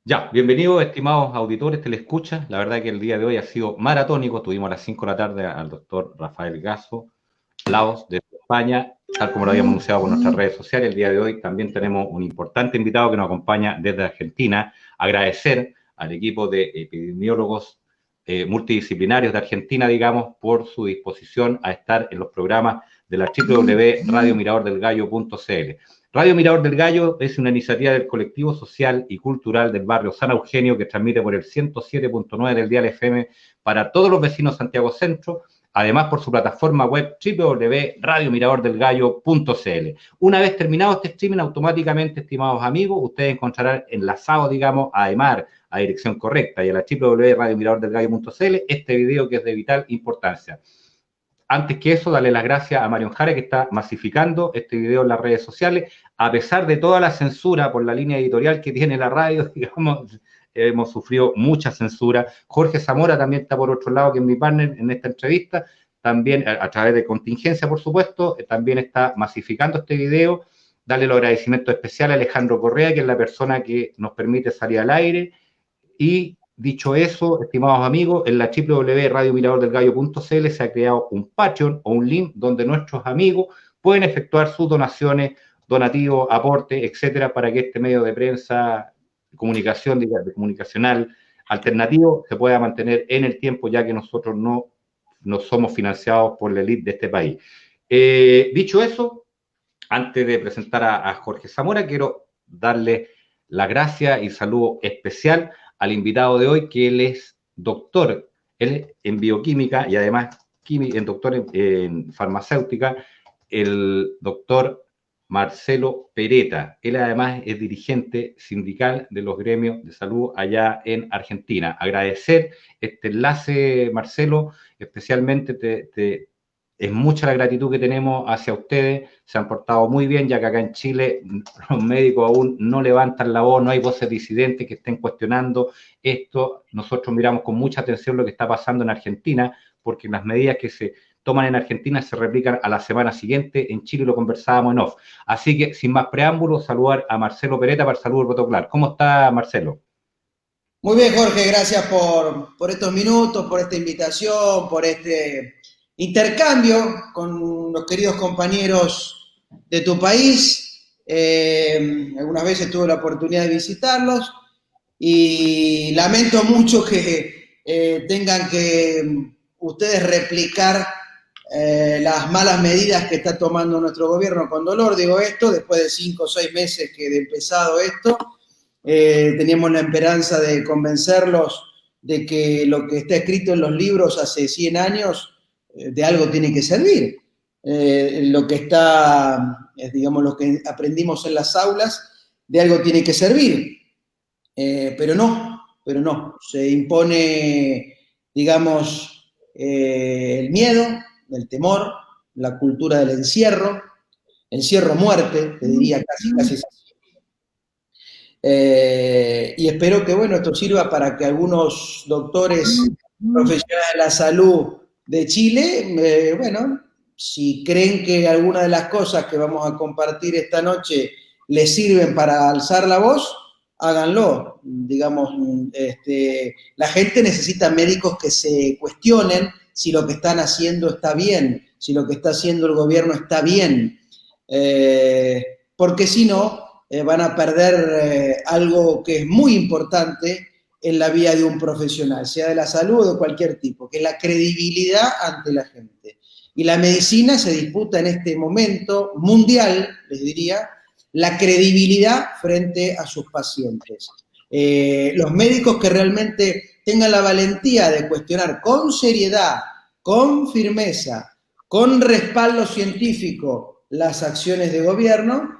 Ya, bienvenidos, estimados auditores, telescuchas. La verdad que el día de hoy ha sido maratónico. Tuvimos a las 5 de la tarde al doctor Rafael Gasso, Laos, de España, tal como lo habíamos anunciado por nuestras redes sociales. El día de hoy también tenemos un importante invitado que nos acompaña desde Argentina. Agradecer al equipo de epidemiólogos multidisciplinarios de Argentina, digamos, por su disposición a estar en los programas de la www.radiomiradordelgallo.cl. Radio Mirador del Gallo es una iniciativa del colectivo social y cultural del barrio San Eugenio que transmite por el 107.9 del dial FM para todos los vecinos de Santiago Centro, además por su plataforma web www.radiomiradordelgallo.cl. Una vez terminado este streaming, automáticamente, estimados amigos, ustedes encontrarán enlazado, digamos, a EMAR, a dirección correcta, y a la www.radiomiradordelgallo.cl este video que es de vital importancia. Antes que eso, darle las gracias a Marion Jara, que está masificando este video en las redes sociales, a pesar de toda la censura por la línea editorial que tiene la radio, digamos, hemos sufrido mucha censura. Jorge Zamora también está por otro lado, que es mi partner en esta entrevista, también a través de contingencia, por supuesto, también está masificando este video. Darle los agradecimientos especiales a Alejandro Correa, que es la persona que nos permite salir al aire. Y dicho eso, estimados amigos, en la www.radiomiradordelgallo.cl se ha creado un Patreon o un link donde nuestros amigos pueden efectuar sus donaciones, donativos, aportes, etcétera, para que este medio de prensa, comunicación, comunicacional alternativo se pueda mantener en el tiempo, ya que nosotros no somos financiados por la élite de este país. Dicho eso, antes de presentar a Jorge Zamora, quiero darle la gracia y saludo especial al invitado de hoy, que él es doctor, él en bioquímica y además doctor en farmacéutica, el doctor Marcelo Pereta. Él además es dirigente sindical de los gremios de salud allá en Argentina. Agradecer este enlace, Marcelo, especialmente es mucha la gratitud que tenemos hacia ustedes, se han portado muy bien, ya que acá en Chile los médicos aún no levantan la voz, no hay voces disidentes que estén cuestionando esto. Nosotros miramos con mucha atención lo que está pasando en Argentina, porque las medidas que se toman en Argentina se replican a la semana siguiente, en Chile lo conversábamos en off. Así que, sin más preámbulos, saludar a Marcelo Pereta para el saludo protocolar. ¿Cómo está, Marcelo? Muy bien, Jorge, gracias por estos minutos, por esta invitación, por este intercambio con los queridos compañeros de tu país. Algunas veces tuve la oportunidad de visitarlos y lamento mucho que tengan que ustedes replicar las malas medidas que está tomando nuestro gobierno. Con dolor digo esto, después de 5 o 6 meses que de empezado esto. Teníamos la esperanza de convencerlos de que lo que está escrito en los libros hace 100 años de algo tiene que servir. Lo que está, digamos, lo que aprendimos en las aulas, de algo tiene que servir. Pero no. Se impone, digamos, el miedo, el temor, la cultura del encierro-muerte, te diría casi así. Y espero que, bueno, esto sirva para que algunos doctores profesionales de la salud de Chile, bueno, si creen que alguna de las cosas que vamos a compartir esta noche les sirven para alzar la voz, háganlo. Digamos, la gente necesita médicos que se cuestionen si lo que están haciendo está bien, si lo que está haciendo el gobierno está bien. Porque si no, van a perder algo que es muy importante en la vida de un profesional, sea de la salud o de cualquier tipo, que es la credibilidad ante la gente. Y la medicina se disputa en este momento mundial, les diría, la credibilidad frente a sus pacientes. Los médicos que realmente tengan la valentía de cuestionar con seriedad, con firmeza, con respaldo científico las acciones de gobierno,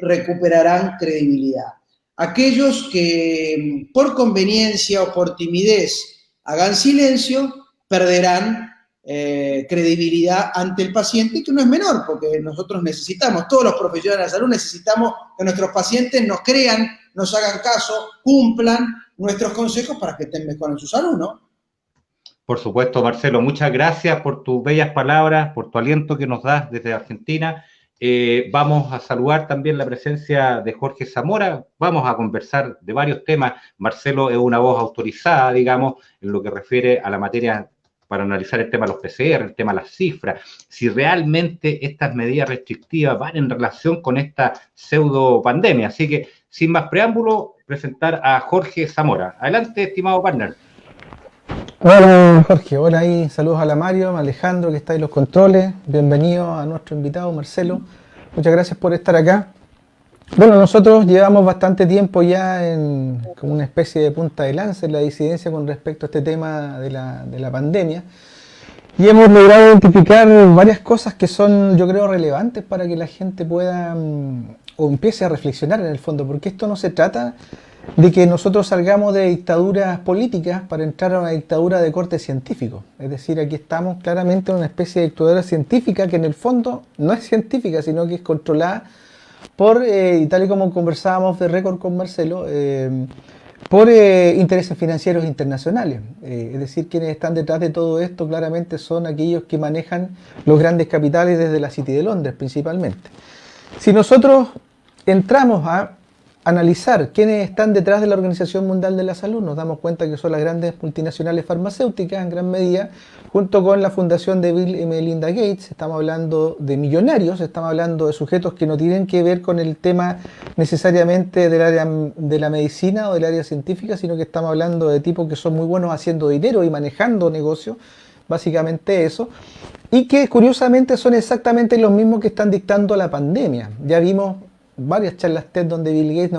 recuperarán credibilidad. Aquellos que por conveniencia o por timidez hagan silencio, perderán credibilidad ante el paciente, que no es menor, porque nosotros necesitamos, todos los profesionales de la salud necesitamos que nuestros pacientes nos crean, nos hagan caso, cumplan nuestros consejos para que estén mejor en su salud, ¿no? Por supuesto, Marcelo, muchas gracias por tus bellas palabras, por tu aliento que nos das desde Argentina. Vamos a saludar también la presencia de Jorge Zamora. Vamos a conversar de varios temas. Marcelo es una voz autorizada, digamos, en lo que refiere a la materia para analizar el tema de los PCR, el tema de las cifras, si realmente estas medidas restrictivas van en relación con esta pseudo pandemia. Así que, sin más preámbulo, presentar a Jorge Zamora. Adelante, estimado partner. Hola Jorge, hola ahí, saludos a la Mario, a Alejandro que está ahí en los controles, bienvenido a nuestro invitado Marcelo, muchas gracias por estar acá. Bueno, nosotros llevamos bastante tiempo ya como una especie de punta de lanza en la disidencia con respecto a este tema de la pandemia y hemos logrado identificar varias cosas que son, yo creo, relevantes para que la gente pueda o empiece a reflexionar en el fondo, porque esto no se trata de que nosotros salgamos de dictaduras políticas para entrar a una dictadura de corte científico. Es decir, aquí estamos claramente en una especie de dictadura científica que en el fondo no es científica, sino que es controlada por, y tal y como conversábamos de récord con Marcelo, por intereses financieros internacionales. Es decir, quienes están detrás de todo esto claramente son aquellos que manejan los grandes capitales desde la City de Londres principalmente. Si nosotros entramos a analizar quiénes están detrás de la Organización Mundial de la Salud, nos damos cuenta que son las grandes multinacionales farmacéuticas en gran medida, junto con la fundación de Bill y Melinda Gates. Estamos hablando de millonarios, estamos hablando de sujetos que no tienen que ver con el tema necesariamente del área de la medicina o del área científica, sino que estamos hablando de tipos que son muy buenos haciendo dinero y manejando negocios, básicamente eso, y que curiosamente son exactamente los mismos que están dictando la pandemia. Ya vimos varias charlas TED donde Bill Gates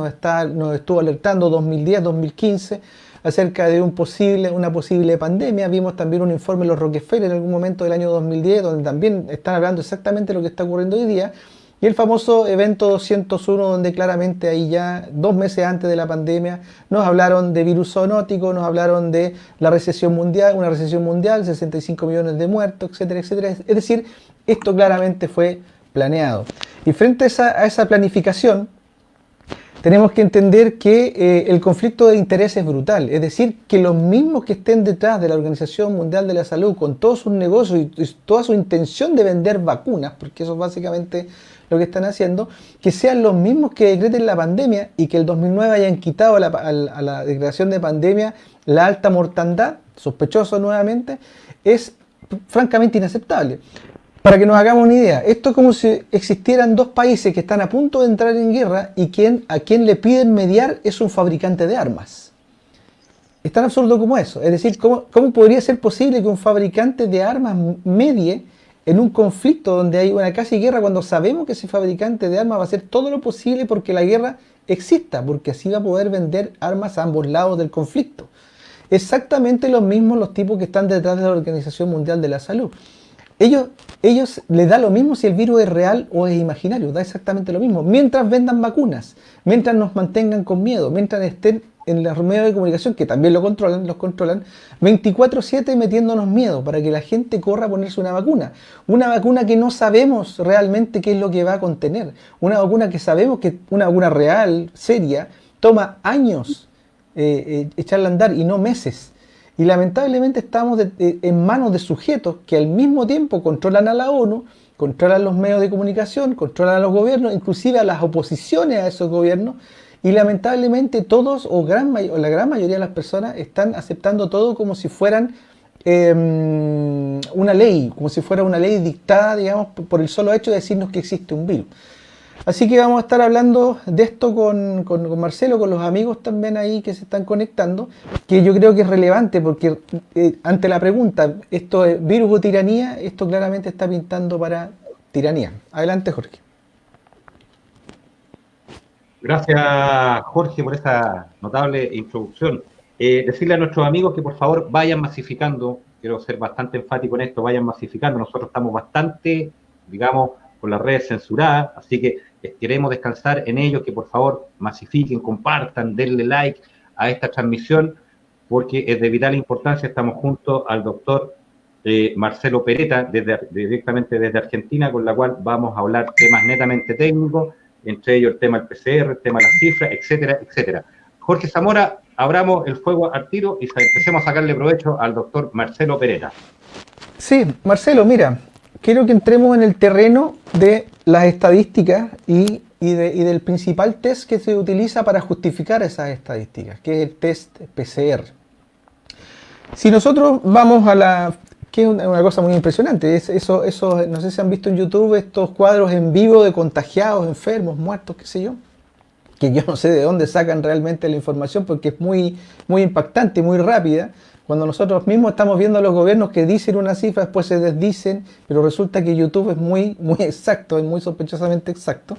nos estuvo alertando 2010, 2015 acerca de una posible pandemia. Vimos también un informe de los Rockefeller en algún momento del año 2010 donde también están hablando exactamente de lo que está ocurriendo hoy día, y el famoso evento 201 donde claramente ahí ya 2 meses antes de la pandemia nos hablaron de virus zoonótico, nos hablaron de la recesión mundial, una recesión mundial, 65 millones de muertos, etcétera, etcétera. Es decir, esto claramente fue planeado. Y frente a esa planificación, tenemos que entender que el conflicto de interés es brutal. Es decir, que los mismos que estén detrás de la Organización Mundial de la Salud, con todos sus negocios y toda su intención de vender vacunas, porque eso es básicamente lo que están haciendo, que sean los mismos que decreten la pandemia y que el 2009 hayan quitado a la declaración de pandemia la alta mortandad, sospechoso nuevamente, es francamente inaceptable. Para que nos hagamos una idea, esto es como si existieran dos países que están a punto de entrar en guerra y a quien le piden mediar es un fabricante de armas. Es tan absurdo como eso. Es decir, ¿cómo podría ser posible que un fabricante de armas medie en un conflicto donde hay una casi guerra cuando sabemos que ese fabricante de armas va a hacer todo lo posible porque la guerra exista, porque así va a poder vender armas a ambos lados del conflicto? Exactamente los mismos los tipos que están detrás de la Organización Mundial de la Salud. Ellos les da lo mismo si el virus es real o es imaginario, da exactamente lo mismo. Mientras vendan vacunas, mientras nos mantengan con miedo, mientras estén en los medios de comunicación, que también los controlan, 24/7 metiéndonos miedo para que la gente corra a ponerse una vacuna que no sabemos realmente qué es lo que va a contener, una vacuna que sabemos que una vacuna real, seria, toma años echarla a andar y no meses. Y lamentablemente estamos en manos de sujetos que al mismo tiempo controlan a la ONU, controlan los medios de comunicación, controlan a los gobiernos, inclusive a las oposiciones a esos gobiernos, y lamentablemente todos o la gran mayoría de las personas están aceptando todo como si fueran una ley, como si fuera una ley dictada, digamos, por el solo hecho de decirnos que existe un virus. Así que vamos a estar hablando de esto con Marcelo, con los amigos también ahí que se están conectando, que yo creo que es relevante porque ante la pregunta, ¿esto es virus o tiranía? Esto claramente está pintando para tiranía. Adelante, Jorge. Gracias, Jorge, por esa notable introducción. Decirle a nuestros amigos que por favor vayan masificando, quiero ser bastante enfático en esto, vayan masificando. Nosotros estamos bastante, digamos, con las redes censuradas, así que queremos descansar en ellos, que por favor masifiquen, compartan, denle like a esta transmisión, porque es de vital importancia. Estamos junto al doctor Marcelo Pereta, directamente desde Argentina, con la cual vamos a hablar temas netamente técnicos, entre ellos el tema del PCR, el tema de las cifras, etcétera, etcétera. Jorge Zamora, abramos el fuego al tiro y empecemos a sacarle provecho al doctor Marcelo Pereta. Sí, Marcelo, mira, quiero que entremos en el terreno de las estadísticas y del principal test que se utiliza para justificar esas estadísticas, que es el test PCR. Si nosotros vamos a que es una cosa muy impresionante, eso, no sé si han visto en YouTube estos cuadros en vivo de contagiados, enfermos, muertos, qué sé yo, que yo no sé de dónde sacan realmente la información porque es muy, muy impactante, muy rápida. Cuando nosotros mismos estamos viendo a los gobiernos que dicen una cifra, después se desdicen, pero resulta que YouTube es muy, muy exacto, es muy sospechosamente exacto.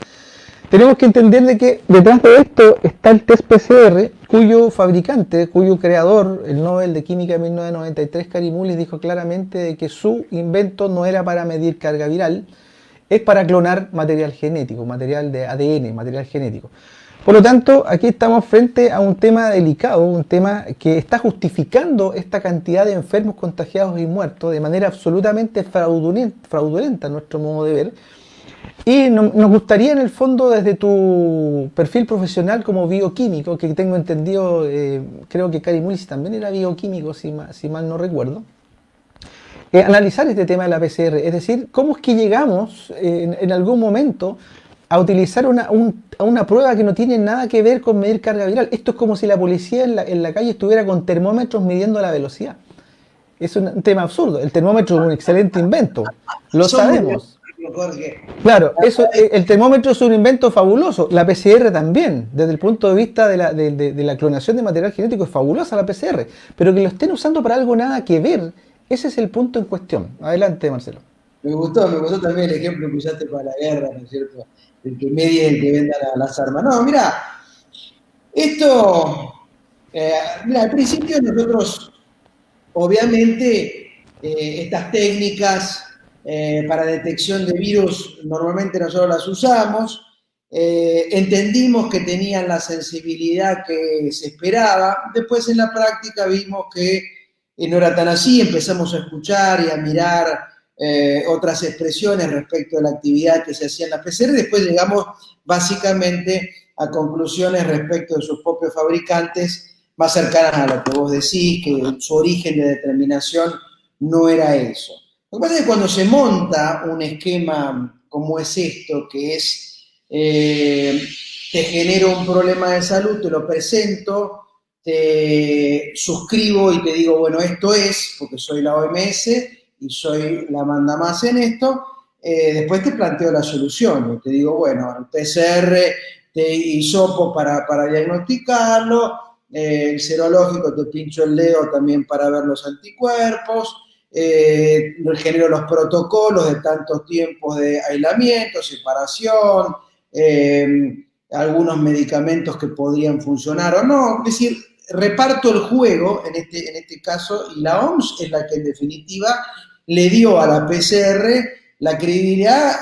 Tenemos que entender de que detrás de esto está el test PCR, cuyo fabricante, cuyo creador, el Nobel de Química de 1993, Kary-Mullis, dijo claramente de que su invento no era para medir carga viral, es para clonar material genético, material de ADN, material genético. Por lo tanto, aquí estamos frente a un tema delicado, un tema que está justificando esta cantidad de enfermos contagiados y muertos de manera absolutamente fraudulenta a nuestro modo de ver. Y nos gustaría en el fondo desde tu perfil profesional como bioquímico, que tengo entendido, creo que Kary-Mullis también era bioquímico, si mal no recuerdo, analizar este tema de la PCR, es decir, cómo es que llegamos en algún momento a utilizar una prueba que no tiene nada que ver con medir carga viral. Esto es como si la policía en la calle estuviera con termómetros midiendo la velocidad. Es un tema absurdo. El termómetro es un excelente invento, lo sabemos. Claro, el termómetro es un invento fabuloso, la PCR también, desde el punto de vista de la clonación de material genético es fabulosa la PCR, pero que lo estén usando para algo nada que ver, ese es el punto en cuestión. Adelante, Marcelo. Me gustó también el ejemplo que usaste para la guerra, ¿no es cierto? El que medie, el que venda las armas. No, mira, esto, al principio nosotros, obviamente, estas técnicas para detección de virus normalmente nosotros las usamos, entendimos que tenían la sensibilidad que se esperaba, después en la práctica vimos que no era tan así, empezamos a escuchar y a mirar otras expresiones respecto de la actividad que se hacía en la PCR, después llegamos básicamente a conclusiones respecto de sus propios fabricantes más cercanas a lo que vos decís, que su origen de determinación no era eso. Lo que pasa es que cuando se monta un esquema como es esto, que es, te genero un problema de salud, te lo presento, te suscribo y te digo, bueno, esto es, porque soy la OMS y soy la manda más en esto, después te planteo la solución y te digo, bueno, el PCR te hisopo para diagnosticarlo, el serológico te pincho el dedo también para ver los anticuerpos, genero los protocolos de tantos tiempos de aislamiento, separación, algunos medicamentos que podrían funcionar o no, es decir, reparto el juego en este caso y la OMS es la que en definitiva le dio a la PCR la credibilidad,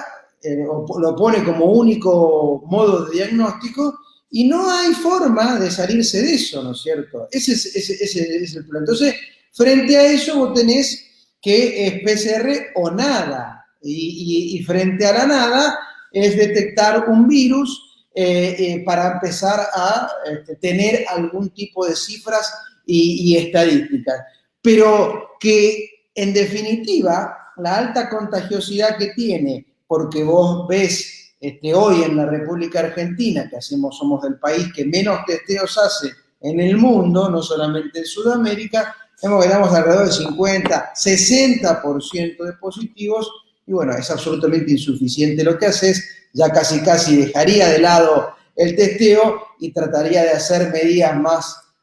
lo pone como único modo de diagnóstico y no hay forma de salirse de eso, ¿no es cierto? Ese es el problema. Entonces, frente a eso vos tenés que es PCR o nada, y frente a la nada es detectar un virus para empezar a tener algún tipo de cifras y estadísticas. Pero que en definitiva la alta contagiosidad que tiene, porque vos ves hoy en la República Argentina, que somos el país que menos testeos hace en el mundo, no solamente en Sudamérica, vemos que estamos alrededor del 50, 60% de positivos, y bueno, es absolutamente insuficiente lo que haces, ya casi dejaría de lado el testeo y trataría de hacer medidas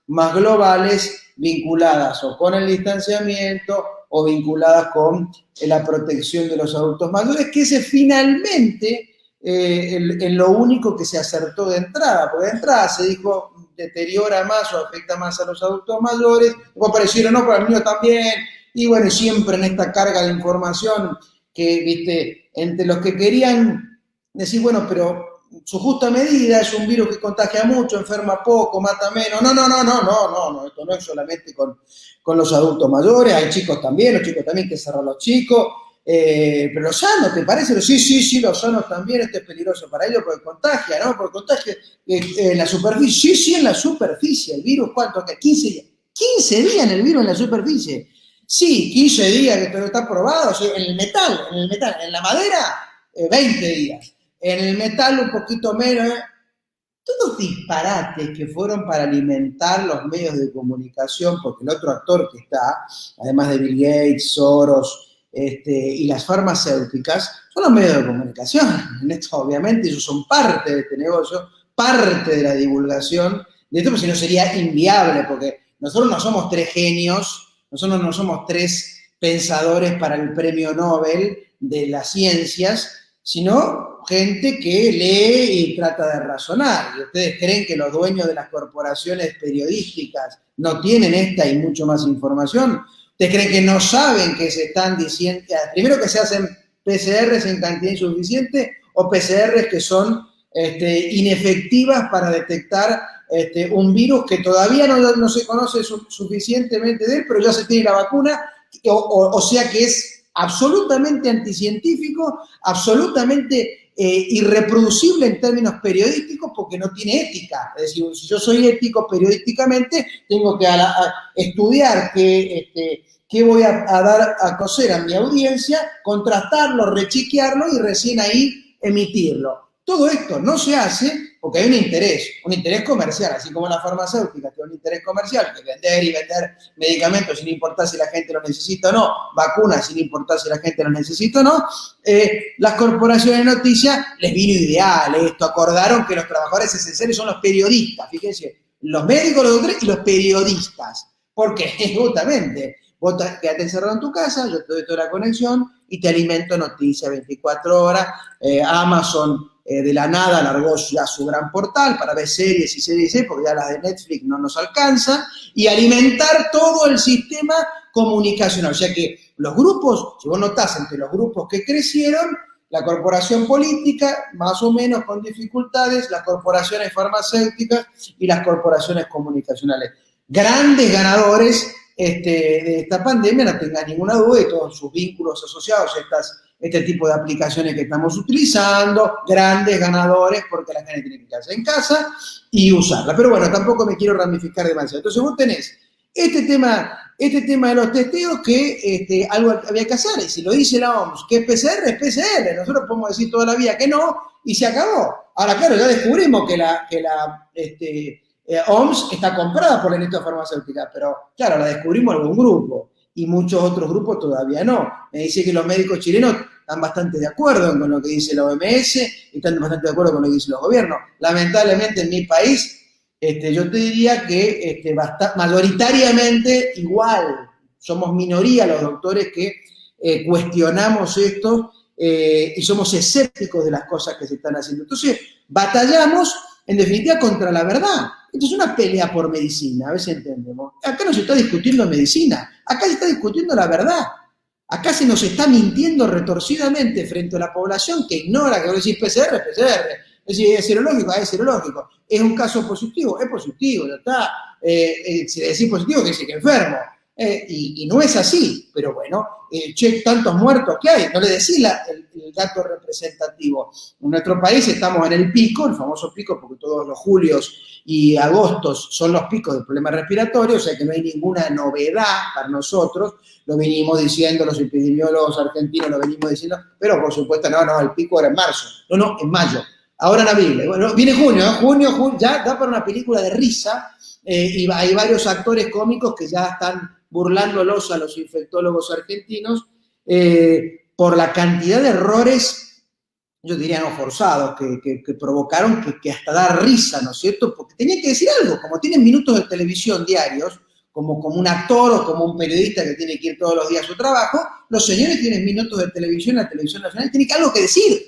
más globales vinculadas o con el distanciamiento o vinculadas con la protección de los adultos mayores, que ese finalmente en lo único que se acertó de entrada, porque de entrada se dijo deteriora más o afecta más a los adultos mayores, luego aparecieron, no, para el niño también, y bueno, siempre en esta carga de información que, viste, entre los que querían decir, bueno, pero su justa medida es un virus que contagia mucho, enferma poco, mata menos. No, esto no es solamente con los adultos mayores, hay chicos también, los chicos también, que cerrar los chicos, pero los sanos, ¿te parece? Sí, los sanos también, esto es peligroso para ellos porque contagia, ¿no? Porque contagia en la superficie, sí, en la superficie, el virus, ¿cuánto? 15 días en el virus en la superficie. Sí, 15 días, pero está probado. O sea, en el metal, en la madera, 20 días. En el metal un poquito menos. Todos disparates que fueron para alimentar los medios de comunicación, porque el otro actor que está, además de Bill Gates, Soros, y las farmacéuticas, son los medios de comunicación. En esto, obviamente, ellos son parte de este negocio, parte de la divulgación de esto, porque si no sería inviable, porque nosotros no somos tres genios, nosotros no somos tres pensadores para el premio Nobel de las ciencias, sino gente que lee y trata de razonar. ¿Y ustedes creen que los dueños de las corporaciones periodísticas no tienen esta y mucho más información? ¿Ustedes creen que no saben que se están diciendo, primero que se hacen PCRs en cantidad insuficiente o PCRs que son inefectivas para detectar un virus que todavía no se conoce suficientemente de él, pero ya se tiene la vacuna, o sea que es absolutamente anticientífico, absolutamente irreproducible en términos periodísticos porque no tiene ética. Es decir, si yo soy ético periodísticamente, tengo que estudiar qué voy a dar a conocer a mi audiencia, contrastarlo, rechequearlo y recién ahí emitirlo. Todo esto no se hace porque hay un interés comercial, así como la farmacéutica tiene un interés comercial, que vender y vender medicamentos sin importar si la gente lo necesita o no, vacunas sin importar si la gente lo necesita o no, las corporaciones de noticias les vino ideal esto, acordaron que los trabajadores esenciales son los periodistas, fíjense, los médicos, los doctores y los periodistas. ¿Por qué? Justamente, vos quedate encerrado en tu casa, yo te doy toda la conexión y te alimento noticias 24 horas, Amazon de la nada alargó ya su gran portal para ver series y series, porque ya las de Netflix no nos alcanzan, y alimentar todo el sistema comunicacional. O sea que los grupos, si vos notás entre los grupos que crecieron, la corporación política, más o menos con dificultades, las corporaciones farmacéuticas y las corporaciones comunicacionales. Grandes ganadores de esta pandemia, no tenga ninguna duda, de todos sus vínculos asociados a este tipo de aplicaciones que estamos utilizando, grandes ganadores porque la gente tiene que quedarse en casa y usarla. Pero bueno, tampoco me quiero ramificar demasiado. Entonces vos tenés este tema de los testeos que algo había que hacer, y si lo dice la OMS, que es PCR, nosotros podemos decir toda la vida que no, y se acabó. Ahora, claro, ya descubrimos que la OMS está comprada por la industria farmacéutica, pero claro, la descubrimos algún grupo, y muchos otros grupos todavía no. Me dice que los médicos chilenos están bastante de acuerdo con lo que dice la OMS y están bastante de acuerdo con lo que dicen los gobiernos. Lamentablemente en mi país, yo te diría que mayoritariamente igual, somos minoría los doctores que cuestionamos esto y somos escépticos de las cosas que se están haciendo. Entonces, batallamos en definitiva contra la verdad. Esto es una pelea por medicina, a ver si entendemos. Acá no se está discutiendo medicina, acá se está discutiendo la verdad. Acá se nos está mintiendo retorcidamente frente a la población que ignora que voy a decir PCR, es PCR. Es decir, es serológico, es serológico. Es un caso positivo, es positivo, ya está. Si decís positivo, que dice que enfermo. Y no es así, pero bueno, tantos muertos que hay, no le decís el dato representativo. En nuestro país estamos en el pico, el famoso pico, porque todos los julios y agostos son los picos del problema respiratorio, o sea que no hay ninguna novedad para nosotros, lo venimos diciendo, los epidemiólogos argentinos lo venimos diciendo, pero por supuesto no, el pico era en marzo, no, en mayo, ahora en abril, bueno, viene junio, ya da para una película de risa, y hay varios actores cómicos que ya están burlándolos a los infectólogos argentinos por la cantidad de errores, yo diría no forzados, que provocaron que hasta da risa, ¿no es cierto? Porque tenían que decir algo, como tienen minutos de televisión diarios, como un actor o como un periodista que tiene que ir todos los días a su trabajo, los señores tienen minutos de televisión, la televisión nacional, tienen algo que decir.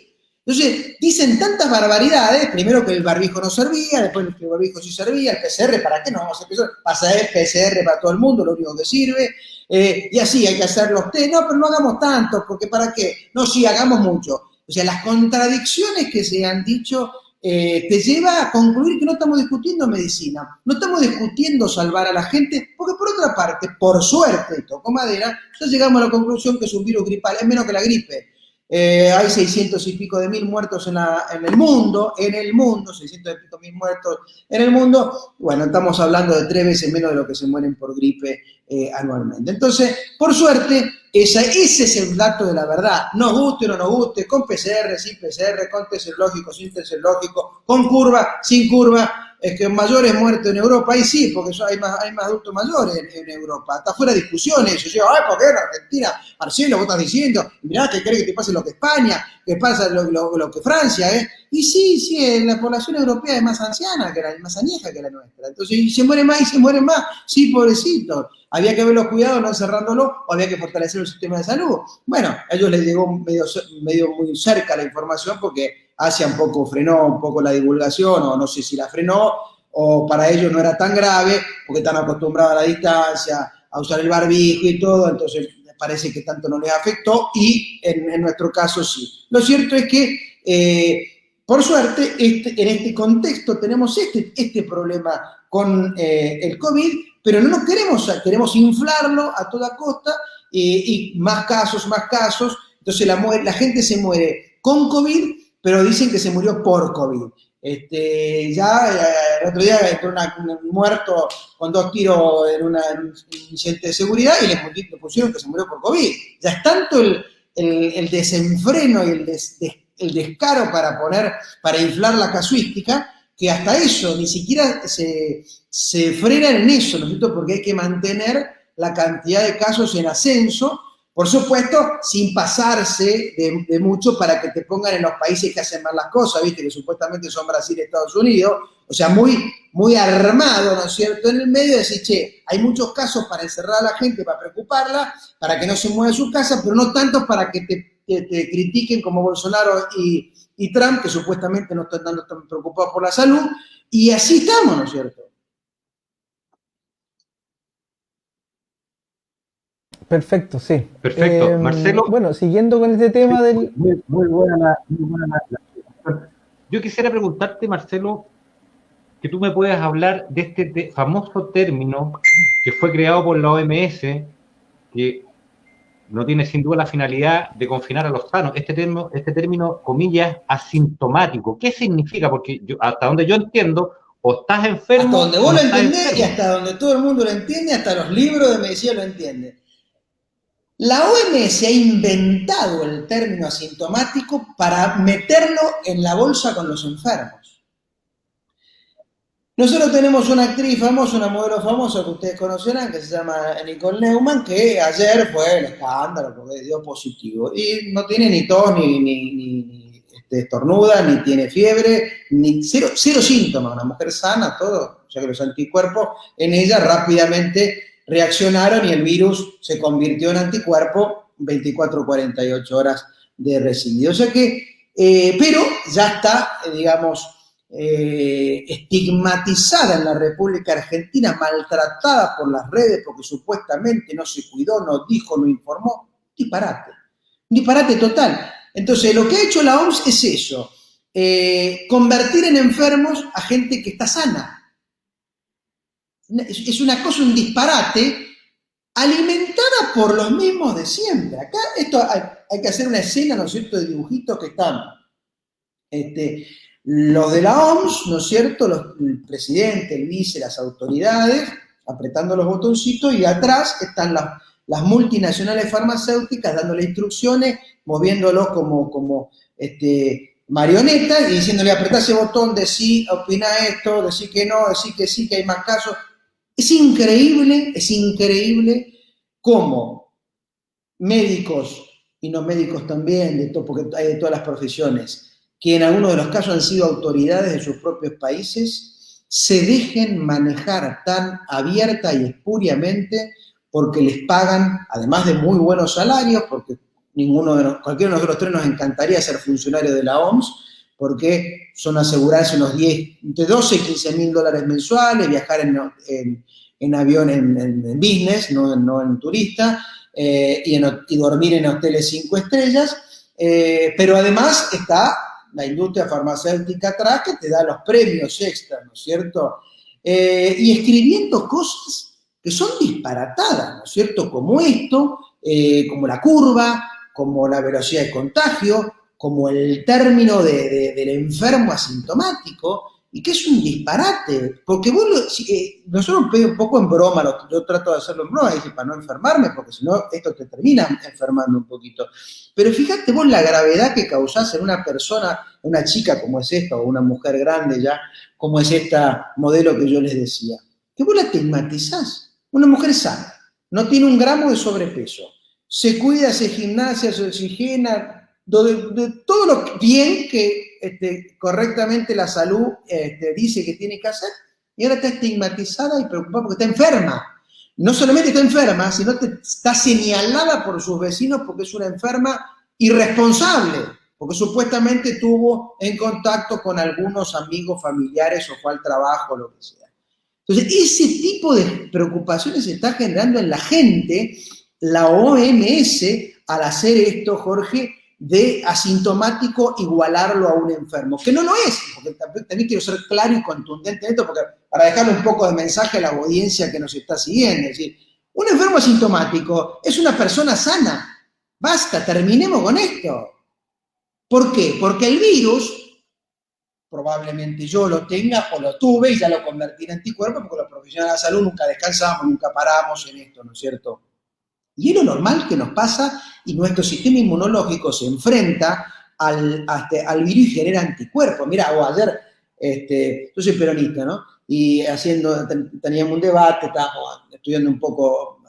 Entonces, dicen tantas barbaridades, primero que el barbijo no servía, después que el barbijo sí servía, el PCR, ¿para qué no vamos a hacer PCR? Pasa de PCR para todo el mundo, lo único que sirve, y así hay que hacer los test, no, pero no hagamos tanto, porque ¿para qué? No, sí, hagamos mucho. O sea, las contradicciones que se han dicho te lleva a concluir que no estamos discutiendo medicina, no estamos discutiendo salvar a la gente, porque por otra parte, por suerte, toco madera, ya llegamos a la conclusión que es un virus gripal, es menos que la gripe. Hay 600 y pico de mil muertos en el mundo, 600 y pico mil muertos en el mundo. Bueno, estamos hablando de 3 veces menos de lo que se mueren por gripe anualmente. Entonces, por suerte, ese es el dato de la verdad. Nos guste o no nos guste, con PCR, sin PCR, con test serológico, sin test serológico, con curva, sin curva. Es que mayores muertos en Europa, ahí sí, porque hay más adultos mayores en Europa. Está fuera de discusión eso. Yo, ¿por qué en Argentina? Marcelo, vos estás diciendo, mirá, que querés que te pase lo que España, que pasa lo que Francia, ¿eh? Y sí, la población europea es más anciana, más añeja que la nuestra. Entonces, y se mueren más. Sí, pobrecito. Había que verlos cuidados, no encerrándolos, o había que fortalecer el sistema de salud. Bueno, a ellos les llegó medio muy cerca la información porque Asia frenó un poco la divulgación, o no sé si la frenó, o para ellos no era tan grave, porque están acostumbrados a la distancia, a usar el barbijo y todo, entonces parece que tanto no les afectó, y en nuestro caso sí. Lo cierto es que, por suerte, en este contexto tenemos este problema con el COVID, pero no nos queremos inflarlo a toda costa, y más casos, entonces la gente se muere con COVID, pero dicen que se murió por COVID. El otro día entró un muerto con 2 tiros en un incidente de seguridad y le pusieron que se murió por COVID. Ya es tanto el desenfreno y el descaro para inflar la casuística, que hasta eso ni siquiera se frenan en eso, ¿no es cierto? Porque hay que mantener la cantidad de casos en ascenso, por supuesto, sin pasarse de mucho para que te pongan en los países que hacen mal las cosas, ¿viste? Que supuestamente son Brasil y Estados Unidos, o sea, muy armado, ¿no es cierto? En el medio decir, che, hay muchos casos para encerrar a la gente, para preocuparla, para que no se mueva de su casa, pero no tantos para que te critiquen como Bolsonaro y Trump, que supuestamente no están tan preocupados por la salud, y así estamos, ¿no es cierto? Perfecto, sí. Perfecto. Marcelo. Bueno, siguiendo con este tema del... Muy buena la Yo quisiera preguntarte, Marcelo, que tú me puedas hablar de este famoso término que fue creado por la OMS, que no tiene sin duda la finalidad de confinar a los sanos. Este término, comillas, asintomático. ¿Qué significa? Porque hasta donde yo entiendo, o estás enfermo... Hasta donde vos lo entendés y hasta donde todo el mundo lo entiende, hasta los libros de medicina lo entienden. La OMS ha inventado el término asintomático para meterlo en la bolsa con los enfermos. Nosotros tenemos una actriz famosa, una modelo famosa que ustedes conocerán, que se llama Nicole Neumann, que ayer fue el escándalo porque dio positivo. Y no tiene ni tos, ni estornuda, ni tiene fiebre, ni cero síntomas. Una mujer sana, todo, ya que los anticuerpos en ella rápidamente reaccionaron y el virus se convirtió en anticuerpo 24 o 48 horas de residuo. O sea que, pero ya está, digamos, estigmatizada en la República Argentina, maltratada por las redes porque supuestamente no se cuidó, no dijo, no informó. Disparate total. Entonces, lo que ha hecho la OMS es eso, convertir en enfermos a gente que está sana. Es una cosa, un disparate, alimentada por los mismos de siempre. Acá hay que hacer una escena, ¿no es cierto?, de dibujitos que están los de la OMS, ¿no es cierto?, el presidente, el vice, las autoridades, apretando los botoncitos, y atrás están las multinacionales farmacéuticas dándole instrucciones, moviéndolos como marionetas y diciéndole apretá ese botón, decí, opina esto, decí que no, decí que sí, que hay más casos. Es increíble cómo médicos y no médicos también, porque hay de todas las profesiones, que en algunos de los casos han sido autoridades de sus propios países, se dejen manejar tan abierta y espuriamente porque les pagan, además de muy buenos salarios, porque cualquiera de nosotros tres nos encantaría ser funcionario de la OMS, porque son asegurarse entre 12 y 15 mil dólares mensuales, viajar en avión en business, no en turista, y dormir en hoteles 5 estrellas, pero además está la industria farmacéutica atrás que te da los premios extra, ¿no es cierto? Y escribiendo cosas que son disparatadas, ¿no es cierto? Como esto, como la curva, como la velocidad de contagio, como el término del enfermo asintomático, y que es un disparate, porque nosotros un poco en broma, yo trato de hacerlo en broma, para no enfermarme, porque si no, esto te termina enfermando un poquito. Pero fíjate vos la gravedad que causás en una persona, una chica como es esta, o una mujer grande ya, como es esta modelo que yo les decía, que vos la estigmatizás. Una mujer sana, no tiene un gramo de sobrepeso, se cuida, hace gimnasia, se oxigena, de todo lo bien que correctamente la salud dice que tiene que hacer, y ahora está estigmatizada y preocupada porque está enferma. No solamente está enferma, sino que está señalada por sus vecinos porque es una enferma irresponsable, porque supuestamente tuvo en contacto con algunos amigos familiares o fue al trabajo, lo que sea. Entonces, ese tipo de preocupaciones se está generando en la gente. La OMS, al hacer esto, Jorge, de asintomático igualarlo a un enfermo, que no lo es, porque también quiero ser claro y contundente en esto, porque para dejarle un poco de mensaje a la audiencia que nos está siguiendo, es decir, un enfermo asintomático es una persona sana. Basta, terminemos con esto. ¿Por qué? Porque el virus, probablemente yo lo tenga o lo tuve y ya lo convertí en anticuerpo, porque los profesionales de la salud nunca descansamos, nunca paramos en esto, ¿no es cierto? Y es lo normal que nos pasa y nuestro sistema inmunológico se enfrenta al virus y genera anticuerpos. Mirá, ayer, yo soy peronista, ¿no? Y teníamos un debate, estábamos estudiando un poco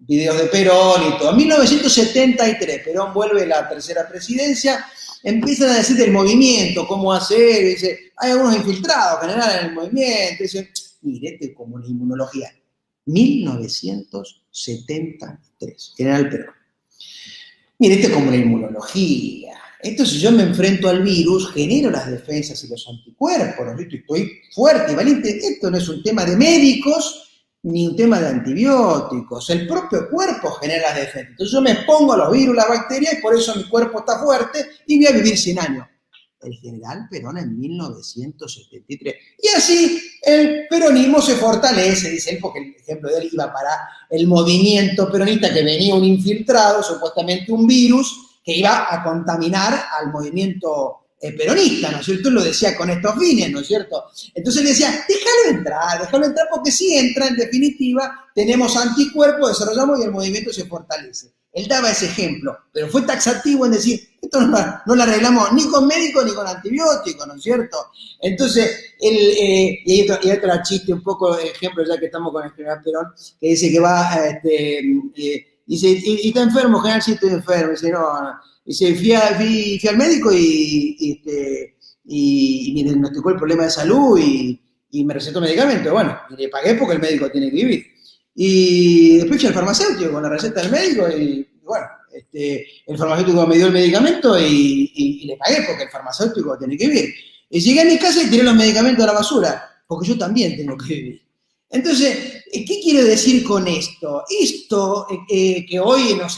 videos de Perón y todo. En 1973, Perón vuelve a la tercera presidencia, empiezan a decir del movimiento, cómo hacer, y dice, hay algunos infiltrados generales en el movimiento, y dice, mire, como la inmunología. 1973, General Perón. Mire, como la inmunología. Entonces yo me enfrento al virus, genero las defensas y los anticuerpos, ¿no? Estoy fuerte y valiente. Esto no es un tema de médicos ni un tema de antibióticos. El propio cuerpo genera las defensas. Entonces yo me expongo a los virus, las bacterias, y por eso mi cuerpo está fuerte y voy a vivir 100 años. El general Perón en 1973. Y así el peronismo se fortalece, dice él, porque el ejemplo de él iba para el movimiento peronista, que venía un infiltrado, supuestamente un virus, que iba a contaminar al movimiento peronista, ¿no es cierto? Él lo decía con estos fines, ¿no es cierto? Entonces él decía, déjalo entrar, porque si entra, en definitiva, tenemos anticuerpos, desarrollamos y el movimiento se fortalece. Él daba ese ejemplo, pero fue taxativo en decir, esto no lo arreglamos ni con médicos ni con antibióticos, ¿no es cierto? Entonces, y hay otro chiste, un poco de ejemplo, ya que estamos con el general Perón, que dice que va, dice, ¿y está enfermo, general? Sí, estoy enfermo. Dice, no. Dice, fui al médico y me diagnosticó el problema de salud y me recetó medicamento. Bueno, y le pagué porque el médico tiene que vivir. Y después fui al farmacéutico con la receta del médico y bueno, el farmacéutico me dio el medicamento y le pagué porque el farmacéutico tiene que vivir. Y llegué a mi casa y tiré los medicamentos a la basura, porque yo también tengo que vivir. Entonces, ¿qué quiero decir con esto? Esto que hoy nos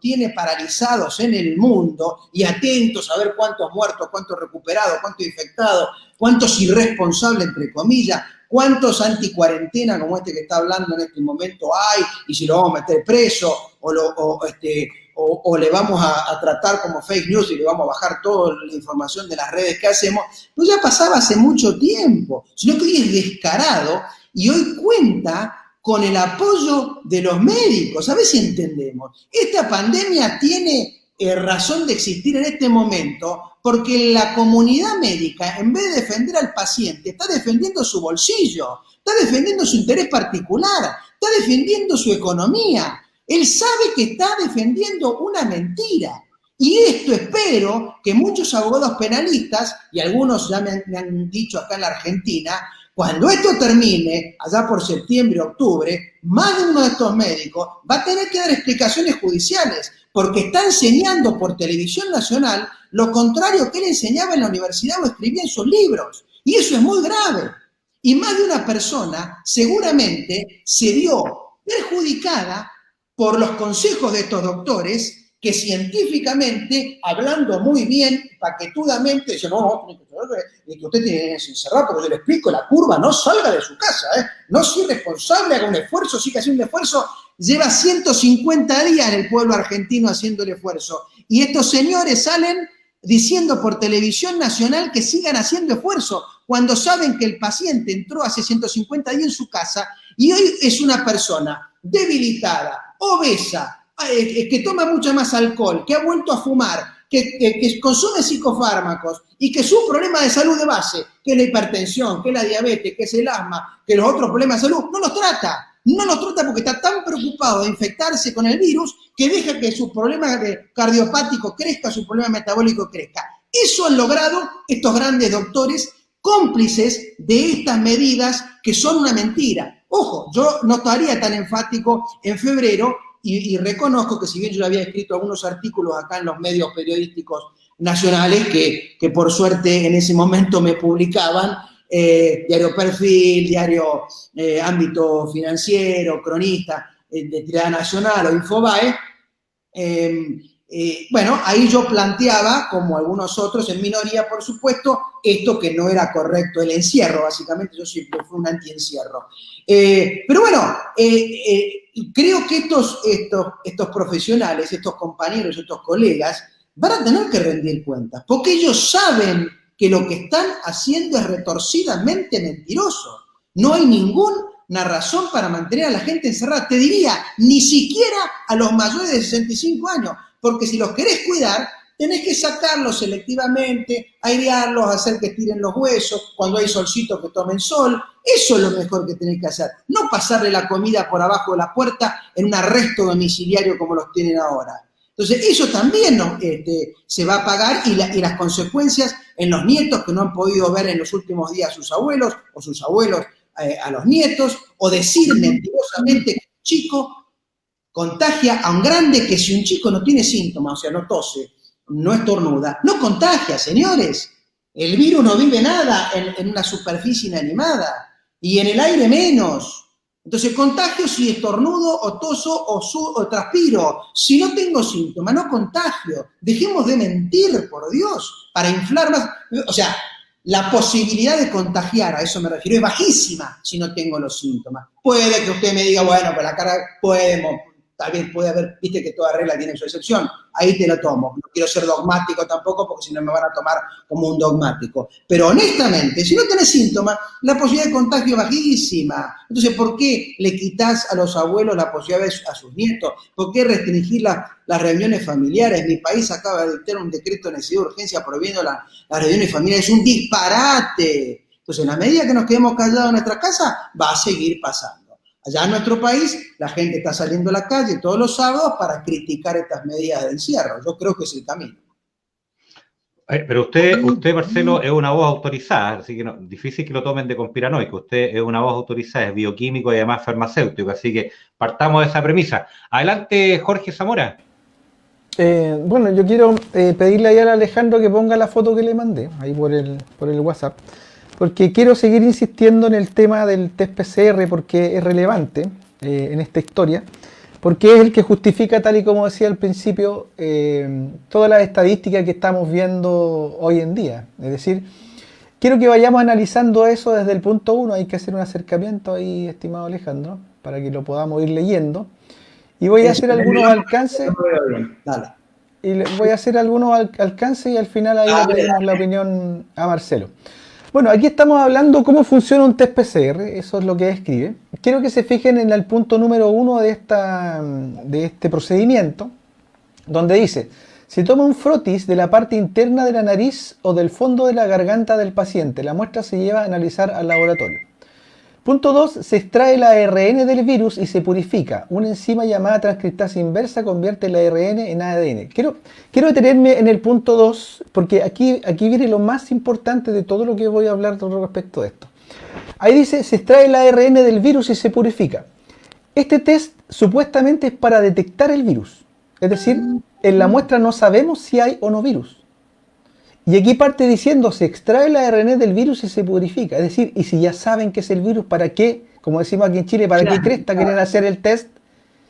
tiene paralizados en el mundo y atentos a ver cuántos muertos, cuántos recuperados, cuántos infectados, cuántos irresponsables, entre comillas, cuántos anticuarentena como este que está hablando en este momento hay, y si lo vamos a meter preso o le vamos a tratar como fake news y le vamos a bajar toda la información de las redes que hacemos, pues ya pasaba hace mucho tiempo, sino que hoy es descarado y hoy cuenta con el apoyo de los médicos. A ver si entendemos. Esta pandemia tiene razón de existir en este momento porque la comunidad médica, en vez de defender al paciente, está defendiendo su bolsillo, está defendiendo su interés particular, está defendiendo su economía. Él sabe que está defendiendo una mentira. Y esto espero que muchos abogados penalistas, y algunos ya me han dicho acá en la Argentina, cuando esto termine, allá por septiembre, octubre, más de uno de estos médicos va a tener que dar explicaciones judiciales, porque está enseñando por televisión nacional lo contrario que él enseñaba en la universidad o escribía en sus libros. Y eso es muy grave. Y más de una persona seguramente se vio perjudicada por los consejos de estos doctores que científicamente, hablando muy bien, paquetudamente, dicen, no, que usted tiene que encerrar, porque yo le explico, la curva, no salga de su casa, no sea irresponsable, haga un esfuerzo, siga haciendo un esfuerzo, Lleva 150 días el pueblo argentino haciendo el esfuerzo. Y estos señores salen diciendo por televisión nacional que sigan haciendo esfuerzo, cuando saben que el paciente entró hace 150 días en su casa y hoy es una persona debilitada, obesa, que toma mucho más alcohol, que ha vuelto a fumar, que consume psicofármacos y que su problema de salud de base, que es la hipertensión, que es la diabetes, que es el asma, que los otros problemas de salud, no los trata. No los trata porque está tan preocupado de infectarse con el virus que deja que su problema cardiopático crezca, su problema metabólico crezca. Eso han logrado estos grandes doctores cómplices de estas medidas que son una mentira. Ojo, yo no estaría tan enfático en febrero y reconozco que si bien yo había escrito algunos artículos acá en los medios periodísticos nacionales que por suerte en ese momento me publicaban, Diario Perfil, Diario Ámbito Financiero, Cronista de Tirada Nacional o Infobae, bueno, ahí yo planteaba, como algunos otros, en minoría por supuesto, esto que no era correcto, el encierro, básicamente yo siempre fui un antiencierro. Pero bueno, creo que estos profesionales, estos compañeros, estos colegas, van a tener que rendir cuentas, porque ellos saben que lo que están haciendo es retorcidamente mentiroso. No hay ninguna razón para mantener a la gente encerrada. Te diría, ni siquiera a los mayores de 65 años, porque si los querés cuidar, tenés que sacarlos selectivamente, airearlos, hacer que tiren los huesos, cuando hay solcito que tomen sol. Eso es lo mejor que tenés que hacer. No pasarle la comida por abajo de la puerta en un arresto domiciliario como los tienen ahora. Entonces, eso también se va a pagar y las consecuencias en los nietos que no han podido ver en los últimos días a sus abuelos o sus abuelos a los nietos, o decir mentirosamente que un chico contagia a un grande, que si un chico no tiene síntomas, o sea, no tose, no estornuda, no contagia, señores. El virus no vive nada en una superficie inanimada y en el aire menos. Entonces, contagio si estornudo o toso o transpiro. Si no tengo síntomas, no contagio. Dejemos de mentir, por Dios, para inflar más. O sea, la posibilidad de contagiar, a eso me refiero, es bajísima si no tengo los síntomas. Puede que usted me diga, bueno, por la cara podemos, tal vez puede haber, viste que toda regla tiene su excepción, ahí te lo tomo. No quiero ser dogmático tampoco, porque si no me van a tomar como un dogmático. Pero honestamente, si no tenés síntomas, la posibilidad de contagio es bajísima. Entonces, ¿por qué le quitas a los abuelos la posibilidad de a sus nietos? ¿Por qué restringir las reuniones familiares? Mi país acaba de dictar un decreto de necesidad de urgencia prohibiendo las reuniones familiares. Es un disparate. Entonces, en la medida que nos quedemos callados en nuestra casa, va a seguir pasando. Allá en nuestro país, la gente está saliendo a la calle todos los sábados para criticar estas medidas de encierro. Yo creo que es el camino. Pero usted, Marcelo, es una voz autorizada, así que no, difícil que lo tomen de conspiranoico. Usted es una voz autorizada, es bioquímico y además farmacéutico, así que partamos de esa premisa. Adelante, Jorge Zamora. Bueno, yo quiero pedirle ahí al Alejandro que ponga la foto que le mandé, ahí por el WhatsApp, porque quiero seguir insistiendo en el tema del test PCR, porque es relevante en esta historia, porque es el que justifica, tal y como decía al principio, todas las estadísticas que estamos viendo hoy en día. Es decir, quiero que vayamos analizando eso desde el punto 1, hay que hacer un acercamiento ahí, estimado Alejandro, para que lo podamos ir leyendo. Y voy a hacer algunos alcances. Y voy a hacer algunos alcances y al final ahí le pedimos la opinión a Marcelo. Bueno, aquí estamos hablando cómo funciona un test PCR, eso es lo que describe. Quiero que se fijen en el punto número 1 de este procedimiento, donde dice, se toma un frotis de la parte interna de la nariz o del fondo de la garganta del paciente. La muestra se lleva a analizar al laboratorio. Punto 2. Se extrae el ARN del virus y se purifica. Una enzima llamada transcriptasa inversa convierte el ARN en ADN. Quiero detenerme en el punto 2 porque aquí viene lo más importante de todo lo que voy a hablar respecto de esto. Ahí dice, se extrae el ARN del virus y se purifica. Este test supuestamente es para detectar el virus. Es decir, en la muestra no sabemos si hay o no virus. Y aquí parte diciendo, se extrae el ARN del virus y se purifica. Es decir, y si ya saben que es el virus, ¿para qué? Como decimos aquí en Chile, ¿para qué cresta quieren hacer el test?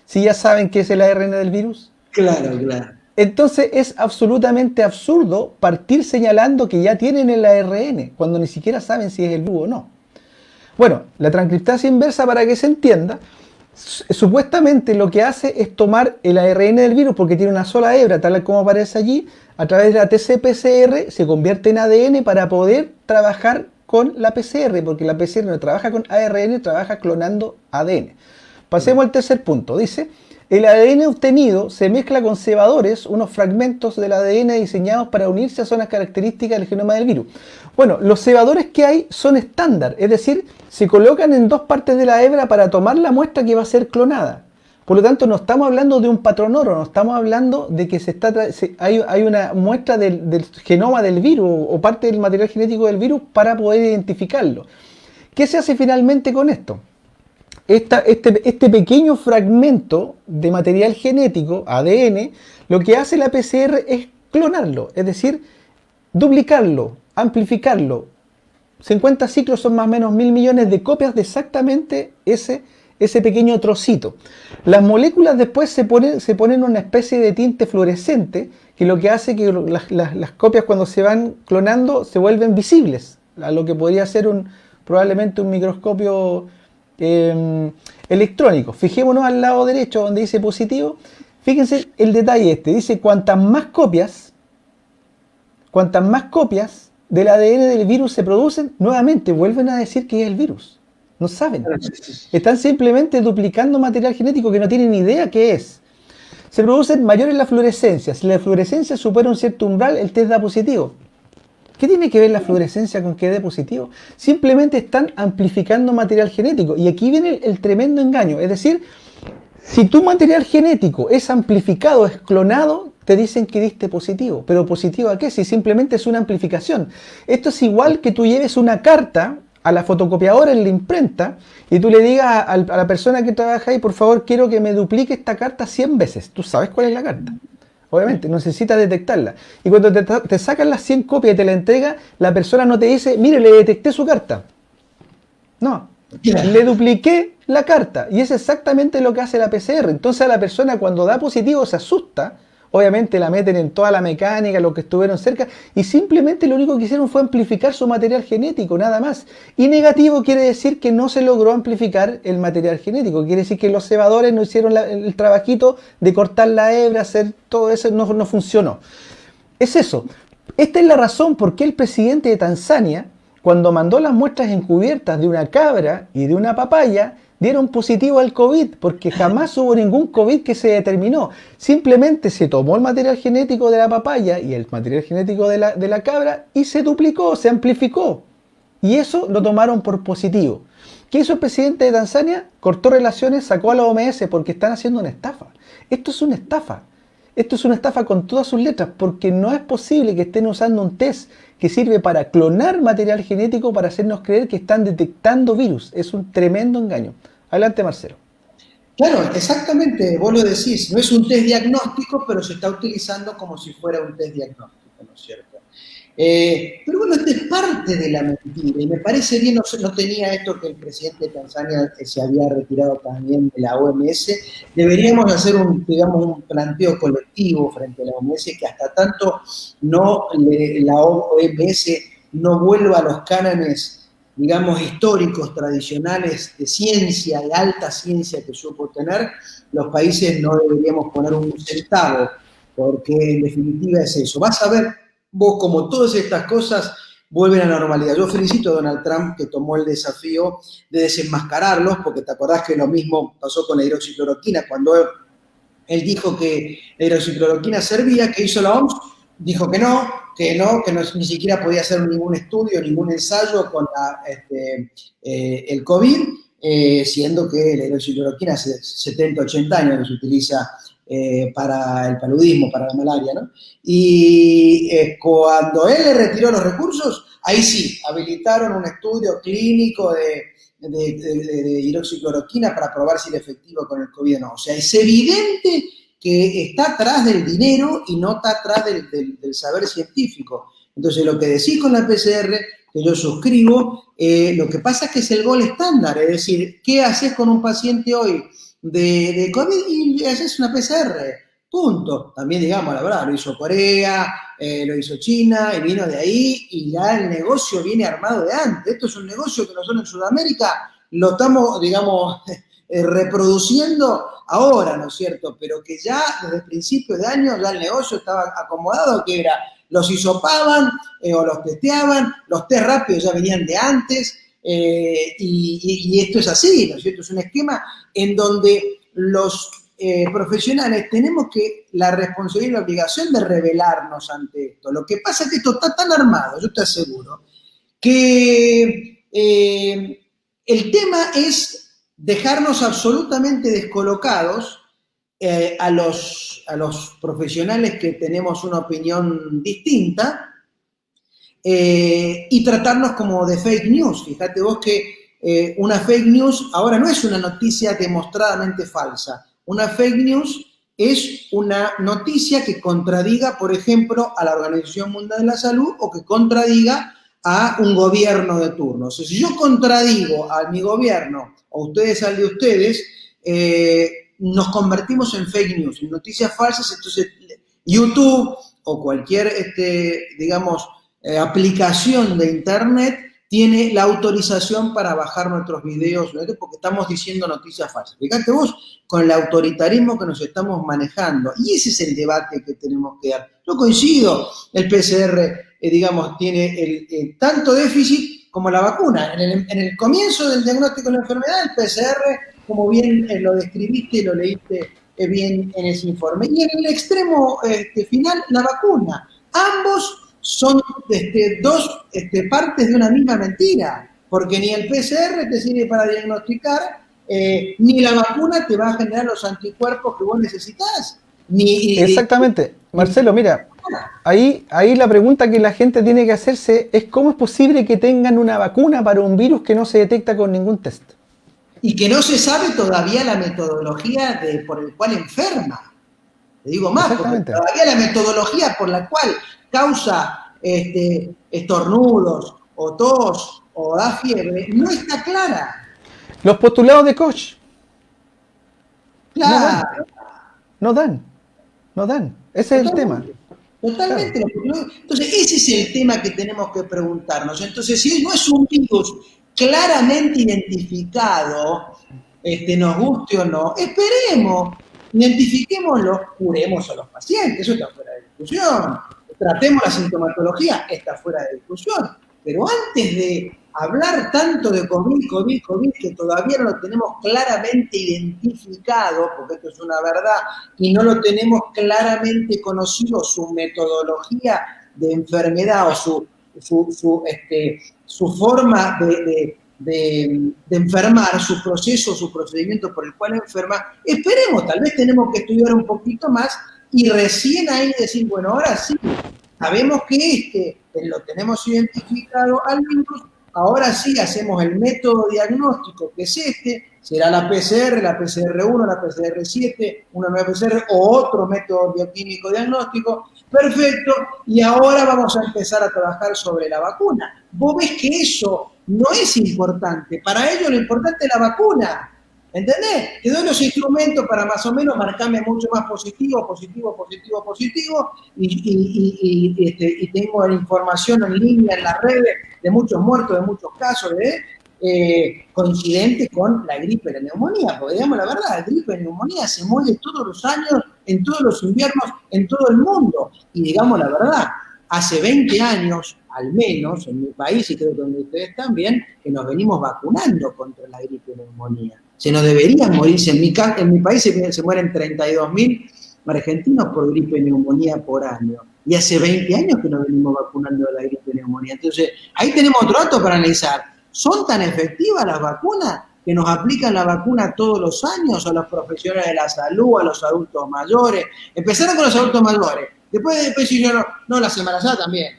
Si ya saben que es el ARN del virus. Claro. Entonces es absolutamente absurdo partir señalando que ya tienen el ARN, cuando ni siquiera saben si es el virus o no. Bueno, la transcriptasa inversa, para que se entienda, Supuestamente lo que hace es tomar el ARN del virus, porque tiene una sola hebra, tal como aparece allí, a través de la TC-PCR se convierte en ADN para poder trabajar con la PCR, porque la PCR no trabaja con ARN, trabaja clonando ADN. Pasemos al tercer punto. Dice, el ADN obtenido se mezcla con cebadores, unos fragmentos del ADN diseñados para unirse a zonas características del genoma del virus. Bueno, los cebadores que hay son estándar, es decir, se colocan en dos partes de la hebra para tomar la muestra que va a ser clonada. Por lo tanto, no estamos hablando de un patrón oro, no estamos hablando de que hay una muestra del genoma del virus o parte del material genético del virus para poder identificarlo. ¿Qué se hace finalmente con esto? Este pequeño fragmento de material genético, ADN, lo que hace la PCR es clonarlo, es decir, duplicarlo, amplificarlo. 50 ciclos son más o menos 1.000 millones de copias de exactamente ese pequeño trocito. Las moléculas después se ponen una especie de tinte fluorescente que lo que hace que las copias cuando se van clonando se vuelven visibles, a lo que podría ser probablemente un microscopio electrónico. Fijémonos al lado derecho donde dice positivo. Fíjense el detalle dice cuantas más copias del ADN del virus se producen, nuevamente vuelven a decir que es el virus. No saben. Están simplemente duplicando material genético que no tienen ni idea qué es. Se producen mayores la fluorescencia. Si la fluorescencia supera un cierto umbral, el test da positivo. ¿Qué tiene que ver la fluorescencia con que dé positivo? Simplemente están amplificando material genético. Y aquí viene el tremendo engaño. Es decir, si tu material genético es amplificado, es clonado, te dicen que diste positivo. ¿Pero positivo a qué? Si simplemente es una amplificación. Esto es igual que tú lleves una carta a la fotocopiadora en la imprenta y tú le digas a la persona que trabaja ahí, por favor, quiero que me duplique esta carta 100 veces. Tú sabes cuál es la carta. Obviamente, necesitas detectarla. Y cuando te sacan las 100 copias y te la entrega, la persona no te dice, mire, le detecté su carta. No, le dupliqué la carta. Y es exactamente lo que hace la PCR. Entonces a la persona cuando da positivo se asusta. Obviamente la meten en toda la mecánica, los que estuvieron cerca, y simplemente lo único que hicieron fue amplificar su material genético, nada más. Y negativo quiere decir que no se logró amplificar el material genético, quiere decir que los cebadores no hicieron el trabajito de cortar la hebra, hacer todo eso, no funcionó. Es eso. Esta es la razón por qué el presidente de Tanzania, cuando mandó las muestras encubiertas de una cabra y de una papaya, dieron positivo al COVID, porque jamás hubo ningún COVID que se determinó. Simplemente se tomó el material genético de la papaya y el material genético de la cabra y se duplicó, se amplificó. Y eso lo tomaron por positivo. ¿Qué hizo el presidente de Tanzania? Cortó relaciones, sacó a la OMS porque están haciendo una estafa. Esto es una estafa. Esto es una estafa con todas sus letras, porque no es posible que estén usando un test que sirve para clonar material genético para hacernos creer que están detectando virus. Es un tremendo engaño. Adelante, Marcelo. Claro, exactamente, vos lo decís, no es un test diagnóstico, pero se está utilizando como si fuera un test diagnóstico, ¿no es cierto? Pero bueno, esta es parte de la mentira, y me parece bien, no tenía esto que el presidente de Tanzania se había retirado también de la OMS. Deberíamos hacer un planteo colectivo frente a la OMS, que hasta tanto la OMS no vuelva a los cánones, digamos, históricos, tradicionales de ciencia, de alta ciencia que supo tener, los países no deberíamos poner un centavo, porque en definitiva es eso. Vas a ver vos como todas estas cosas vuelven a la normalidad. Yo felicito a Donald Trump que tomó el desafío de desenmascararlos, porque te acordás que lo mismo pasó con la hidroxicloroquina, cuando él dijo que la hidroxicloroquina servía, ¿qué hizo la OMS? Dijo que no, ni siquiera podía hacer ningún estudio, ningún ensayo con el COVID, siendo que la hidroxicloroquina hace 70, 80 años que se utiliza para el paludismo, para la malaria, ¿no? Y cuando él le retiró los recursos, ahí sí, habilitaron un estudio clínico de hidroxicloroquina para probar si era efectivo con el COVID o no. O sea, es evidente que está atrás del dinero y no está atrás del saber científico. Entonces, lo que decís con la PCR, que yo suscribo, lo que pasa es que es el gol estándar, es decir, ¿qué haces con un paciente hoy de COVID? Y haces una PCR, punto. También, digamos, la verdad, lo hizo Corea, lo hizo China, y vino de ahí, y ya el negocio viene armado de antes. Esto es un negocio que nosotros en Sudamérica lo estamos, digamos, reproduciendo ahora, ¿no es cierto? Pero que ya desde principios de año ya el negocio estaba acomodado, que era, los hisopaban o los testeaban, los test rápidos ya venían de antes, y esto es así, ¿no es cierto? Es un esquema en donde los profesionales tenemos la responsabilidad y la obligación de rebelarnos ante esto. Lo que pasa es que esto está tan armado, yo te aseguro, que el tema es dejarnos absolutamente descolocados a los profesionales que tenemos una opinión distinta, y tratarnos como de fake news. Fíjate vos que una fake news ahora no es una noticia demostradamente falsa. Una fake news es una noticia que contradiga, por ejemplo, a la Organización Mundial de la Salud o que contradiga a un gobierno de turno. O sea, si yo contradigo a mi gobierno o ustedes al de ustedes, nos convertimos en fake news, en noticias falsas. Entonces, YouTube o cualquier, digamos, aplicación de internet tiene la autorización para bajar nuestros videos, ¿no? Porque estamos diciendo noticias falsas. Fíjate vos con el autoritarismo que nos estamos manejando. Y ese es el debate que tenemos que dar. Yo coincido, el PCR, digamos, tiene tanto déficit como la vacuna. En el comienzo del diagnóstico de la enfermedad, el PCR, como bien lo describiste y lo leíste bien en ese informe. Y en el extremo final, la vacuna. Ambos son dos partes de una misma mentira, porque ni el PCR te sirve para diagnosticar, ni la vacuna te va a generar los anticuerpos que vos necesitas. Exactamente. Marcelo, mira, ahí la pregunta que la gente tiene que hacerse es ¿cómo es posible que tengan una vacuna para un virus que no se detecta con ningún test? Y que no se sabe todavía la metodología por el cual enferma. Te digo más, porque todavía la metodología por la cual causa estornudos o tos o da fiebre no está clara. Los postulados de Koch. Claro. No dan. Ese es el tema. Totalmente. Claro. Entonces, ese es el tema que tenemos que preguntarnos. Entonces, si no es un virus claramente identificado, nos guste o no, esperemos, identifiquémoslo, curemos a los pacientes, eso está fuera de discusión. Tratemos la sintomatología, está fuera de discusión. Pero antes de hablar tanto de COVID, que todavía no lo tenemos claramente identificado, porque esto es una verdad, y no lo tenemos claramente conocido, su metodología de enfermedad o su forma de enfermar, su proceso, su procedimiento por el cual enferma, esperemos, tal vez tenemos que estudiar un poquito más y recién ahí decir, bueno, ahora sí, sabemos que lo tenemos identificado al virus, ahora sí hacemos el método diagnóstico, que es será la PCR, la PCR1, la PCR7, una nueva PCR o otro método bioquímico diagnóstico, perfecto, y ahora vamos a empezar a trabajar sobre la vacuna. Vos ves que eso no es importante, para ellos lo importante es la vacuna. ¿Entendés? Te doy los instrumentos para más o menos marcarme mucho más positivo, y tengo la información en línea en las redes de muchos muertos, de muchos casos, coincidente con la gripe y la neumonía, porque digamos la verdad, la gripe y la neumonía se muere todos los años, en todos los inviernos, en todo el mundo, y digamos la verdad, hace 20 años, al menos, en mi país, y creo que donde ustedes también, que nos venimos vacunando contra la gripe y la neumonía. Se nos deberían morirse, en mi país se mueren 32.000 argentinos por gripe y neumonía por año. Y hace 20 años que nos venimos vacunando de la gripe y neumonía. Entonces, ahí tenemos otro dato para analizar. ¿Son tan efectivas las vacunas que nos aplican la vacuna todos los años a los profesionales de la salud, a los adultos mayores? Empezaron con los adultos mayores. Después siguieron, no, las embarazadas también.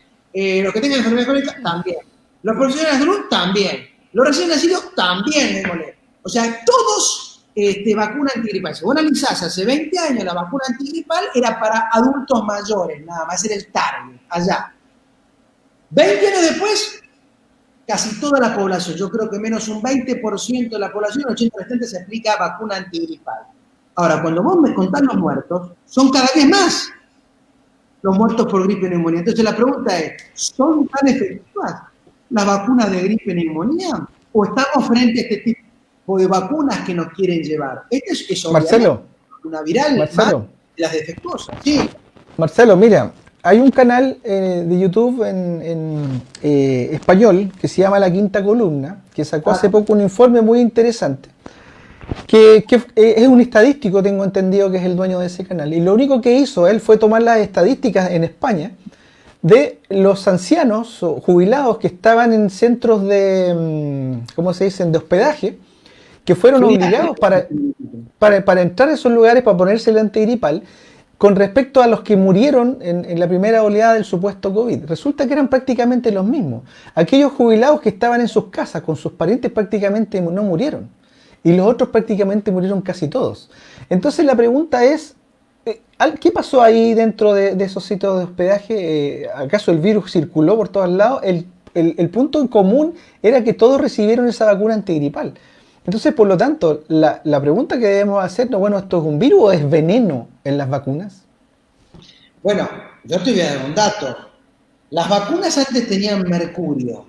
Los que tengan enfermedad crónica, también. Los profesionales de la salud, también. Los recién nacidos, también, démosle. O sea, todos vacuna antigripal. Si vos analizás hace 20 años, la vacuna antigripal era para adultos mayores, nada más, era el target, allá. 20 años después, casi toda la población, yo creo que menos un 20% de la población, el 80% se aplica vacuna antigripal. Ahora, cuando vos me contás los muertos, son cada vez más los muertos por gripe y neumonía. Entonces la pregunta es, ¿son tan efectivas las vacunas de gripe y neumonía? ¿O estamos frente a este tipo? o de vacunas que nos quieren llevar. Este es Marcelo, una viral Marcelo, más de las defectuosas. Sí. Marcelo, mira, hay un canal de YouTube en español que se llama La Quinta Columna, que sacó hace poco un informe muy interesante, que es un estadístico, tengo entendido que es el dueño de ese canal, y lo único que hizo él fue tomar las estadísticas en España de los ancianos o jubilados que estaban en centros de, ¿cómo se dicen?, de hospedaje, que fueron obligados para entrar a esos lugares para ponerse el antigripal, con respecto a los que murieron en la primera oleada del supuesto COVID. Resulta que eran prácticamente los mismos. Aquellos jubilados que estaban en sus casas con sus parientes prácticamente no murieron. Y los otros prácticamente murieron casi todos. Entonces la pregunta es, ¿qué pasó ahí dentro de esos sitios de hospedaje? ¿Acaso el virus circuló por todos lados? El punto en común era que todos recibieron esa vacuna antigripal. Entonces, por lo tanto, la pregunta que debemos hacernos, bueno, ¿esto es un virus o es veneno en las vacunas? Bueno, yo te voy a dar un dato. Las vacunas antes tenían mercurio,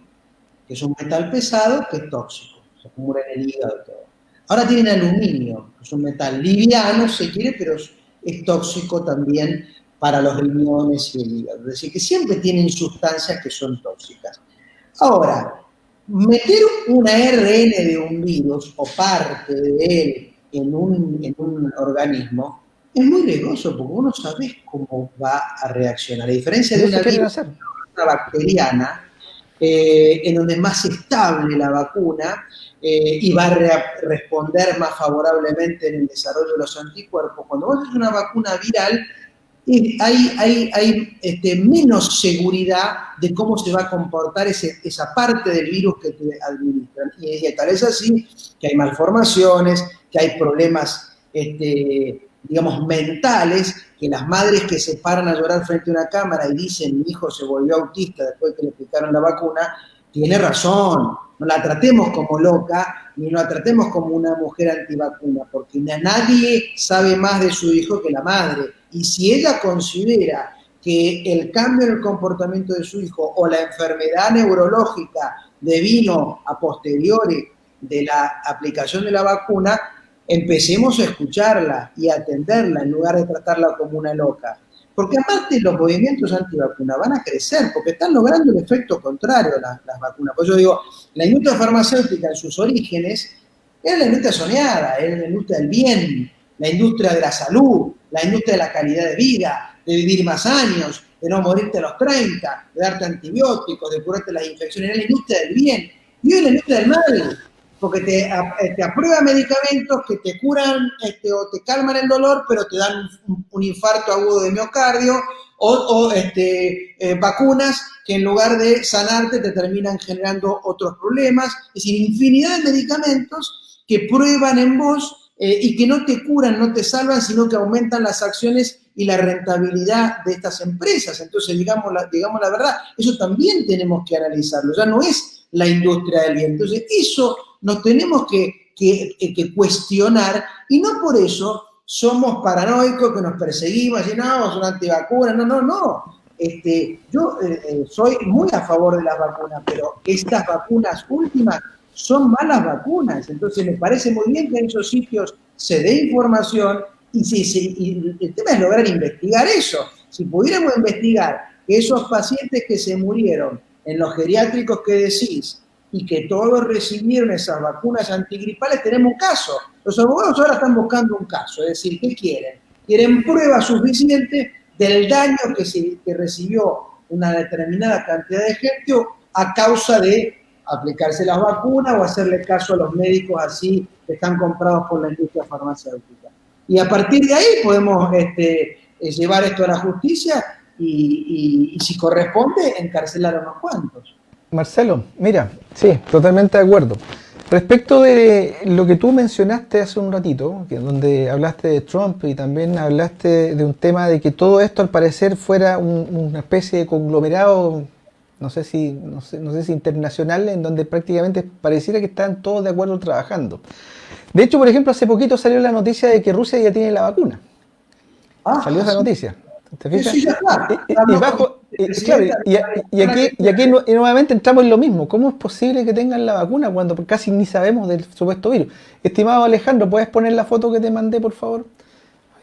que es un metal pesado que es tóxico, se acumula en el hígado y todo. Ahora tienen aluminio, que es un metal liviano, se quiere, pero es tóxico también para los riñones y el hígado. Es decir, que siempre tienen sustancias que son tóxicas. Ahora, meter una ARN de un virus o parte de él en un organismo es muy riesgoso porque uno no sabe cómo va a reaccionar. A diferencia de una bacteriana, en donde es más estable la vacuna y va a responder más favorablemente en el desarrollo de los anticuerpos. Cuando vos haces una vacuna viral, hay menos seguridad de cómo se va a comportar esa parte del virus que te administran. Y tal es así que hay malformaciones, que hay problemas, digamos, mentales, que las madres que se paran a llorar frente a una cámara y dicen mi hijo se volvió autista después que le aplicaron la vacuna, tiene razón. No la tratemos como loca, ni la tratemos como una mujer antivacuna, porque nadie sabe más de su hijo que la madre. Y si ella considera que el cambio en el comportamiento de su hijo o la enfermedad neurológica devino a posteriori de la aplicación de la vacuna, empecemos a escucharla y a atenderla en lugar de tratarla como una loca. Porque aparte los movimientos antivacunas van a crecer, porque están logrando el efecto contrario las vacunas. Por eso digo, la industria farmacéutica en sus orígenes era la industria soñada, era la industria del bien, la industria de la salud, la industria de la calidad de vida, de vivir más años, de no morirte a los 30, de darte antibióticos, de curarte las infecciones. Era la industria del bien. Y hoy es la industria del mal, porque te aprueba medicamentos que te curan o te calman el dolor, pero te dan un infarto agudo de miocardio, o vacunas que en lugar de sanarte te terminan generando otros problemas. Es decir, infinidad de medicamentos que prueban en vos y que no te curan, no te salvan, sino que aumentan las acciones y la rentabilidad de estas empresas. Entonces, digamos la verdad, eso también tenemos que analizarlo. Ya no es la industria del bien. Entonces, eso nos tenemos que cuestionar, y no por eso somos paranoicos que nos perseguimos y no, son antivacunas, no. Yo soy muy a favor de las vacunas, pero estas vacunas últimas son malas vacunas. Entonces me parece muy bien que en esos sitios se dé información y el tema es lograr investigar eso. Si pudiéramos investigar que esos pacientes que se murieron en los geriátricos que decís y que todos recibieron esas vacunas antigripales, tenemos un caso. Los abogados ahora están buscando un caso, es decir, ¿qué quieren? Quieren pruebas suficientes del daño que recibió una determinada cantidad de gente a causa de aplicarse las vacunas o hacerle caso a los médicos así que están comprados por la industria farmacéutica. Y a partir de ahí podemos llevar esto a la justicia y si corresponde, encarcelar a unos cuantos. Marcelo, mira, sí, totalmente de acuerdo. Respecto de lo que tú mencionaste hace un ratito, donde hablaste de Trump y también hablaste de un tema de que todo esto al parecer fuera una especie de conglomerado, no sé si internacional, en donde prácticamente pareciera que están todos de acuerdo trabajando. De hecho, por ejemplo, hace poquito salió la noticia de que Rusia ya tiene la vacuna. Salió esa noticia. ¿Te fijas? Sí, ya está. claro, y aquí nuevamente entramos en lo mismo. ¿Cómo es posible que tengan la vacuna cuando casi ni sabemos del supuesto virus? Estimado Alejandro, ¿puedes poner la foto que te mandé, por favor?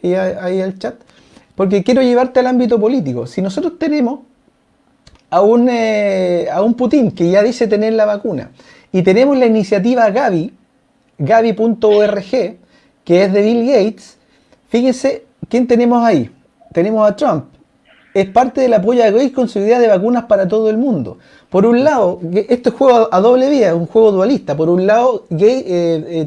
Ahí al chat. Porque quiero llevarte al ámbito político. Si nosotros tenemos a un Putin que ya dice tener la vacuna, y tenemos la iniciativa Gavi.org, que es de Bill Gates, fíjense quién tenemos ahí. Tenemos a Trump. Es parte del apoyo a Gates con su idea de vacunas para todo el mundo. Por un lado, este juego a doble vía, es un juego dualista. Por un lado,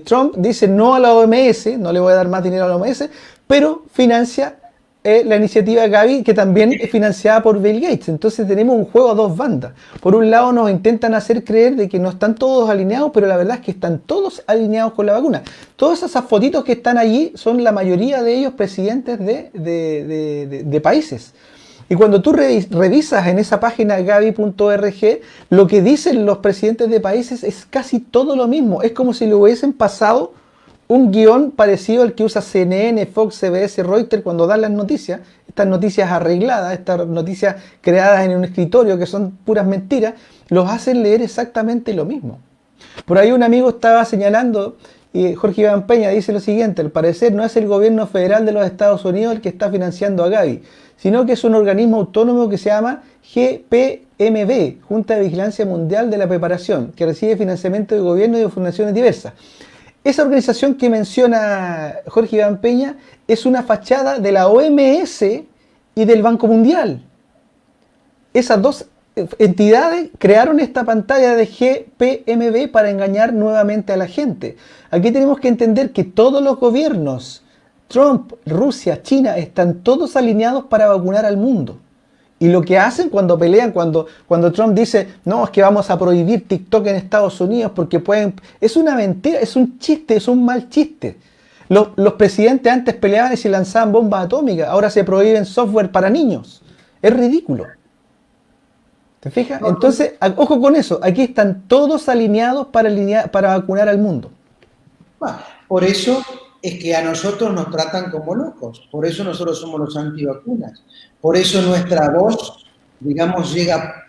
Trump dice no a la OMS, no le voy a dar más dinero a la OMS, pero financia la iniciativa Gavi, que también es financiada por Bill Gates. Entonces tenemos un juego a dos bandas. Por un lado nos intentan hacer creer de que no están todos alineados, pero la verdad es que están todos alineados con la vacuna. Todas esas fotitos que están allí son la mayoría de ellos presidentes de países. Y cuando tú revisas en esa página gavi.org, lo que dicen los presidentes de países es casi todo lo mismo. Es como si le hubiesen pasado un guión parecido al que usa CNN, Fox, CBS, Reuters cuando dan las noticias, estas noticias arregladas, estas noticias creadas en un escritorio que son puras mentiras, los hacen leer exactamente lo mismo. Por ahí un amigo estaba señalando, y Jorge Iván Peña dice lo siguiente: al parecer no es el gobierno federal de los Estados Unidos el que está financiando a Gavi, sino que es un organismo autónomo que se llama GPMB, Junta de Vigilancia Mundial de la Preparación, que recibe financiamiento de gobierno y de fundaciones diversas. Esa organización que menciona Jorge Iván Peña es una fachada de la OMS y del Banco Mundial. Esas dos entidades crearon esta pantalla de GPMB para engañar nuevamente a la gente. Aquí tenemos que entender que todos los gobiernos, Trump, Rusia, China, están todos alineados para vacunar al mundo. Y lo que hacen cuando pelean, cuando Trump dice, no, es que vamos a prohibir TikTok en Estados Unidos porque pueden... Es una mentira, es un chiste, es un mal chiste. Los presidentes antes peleaban y se lanzaban bombas atómicas, ahora se prohíben software para niños. Es ridículo. ¿Te fijas? Entonces, ojo con eso, aquí están todos alineados para vacunar al mundo. Por eso es que a nosotros nos tratan como locos, por eso nosotros somos los antivacunas, por eso nuestra voz, digamos, llega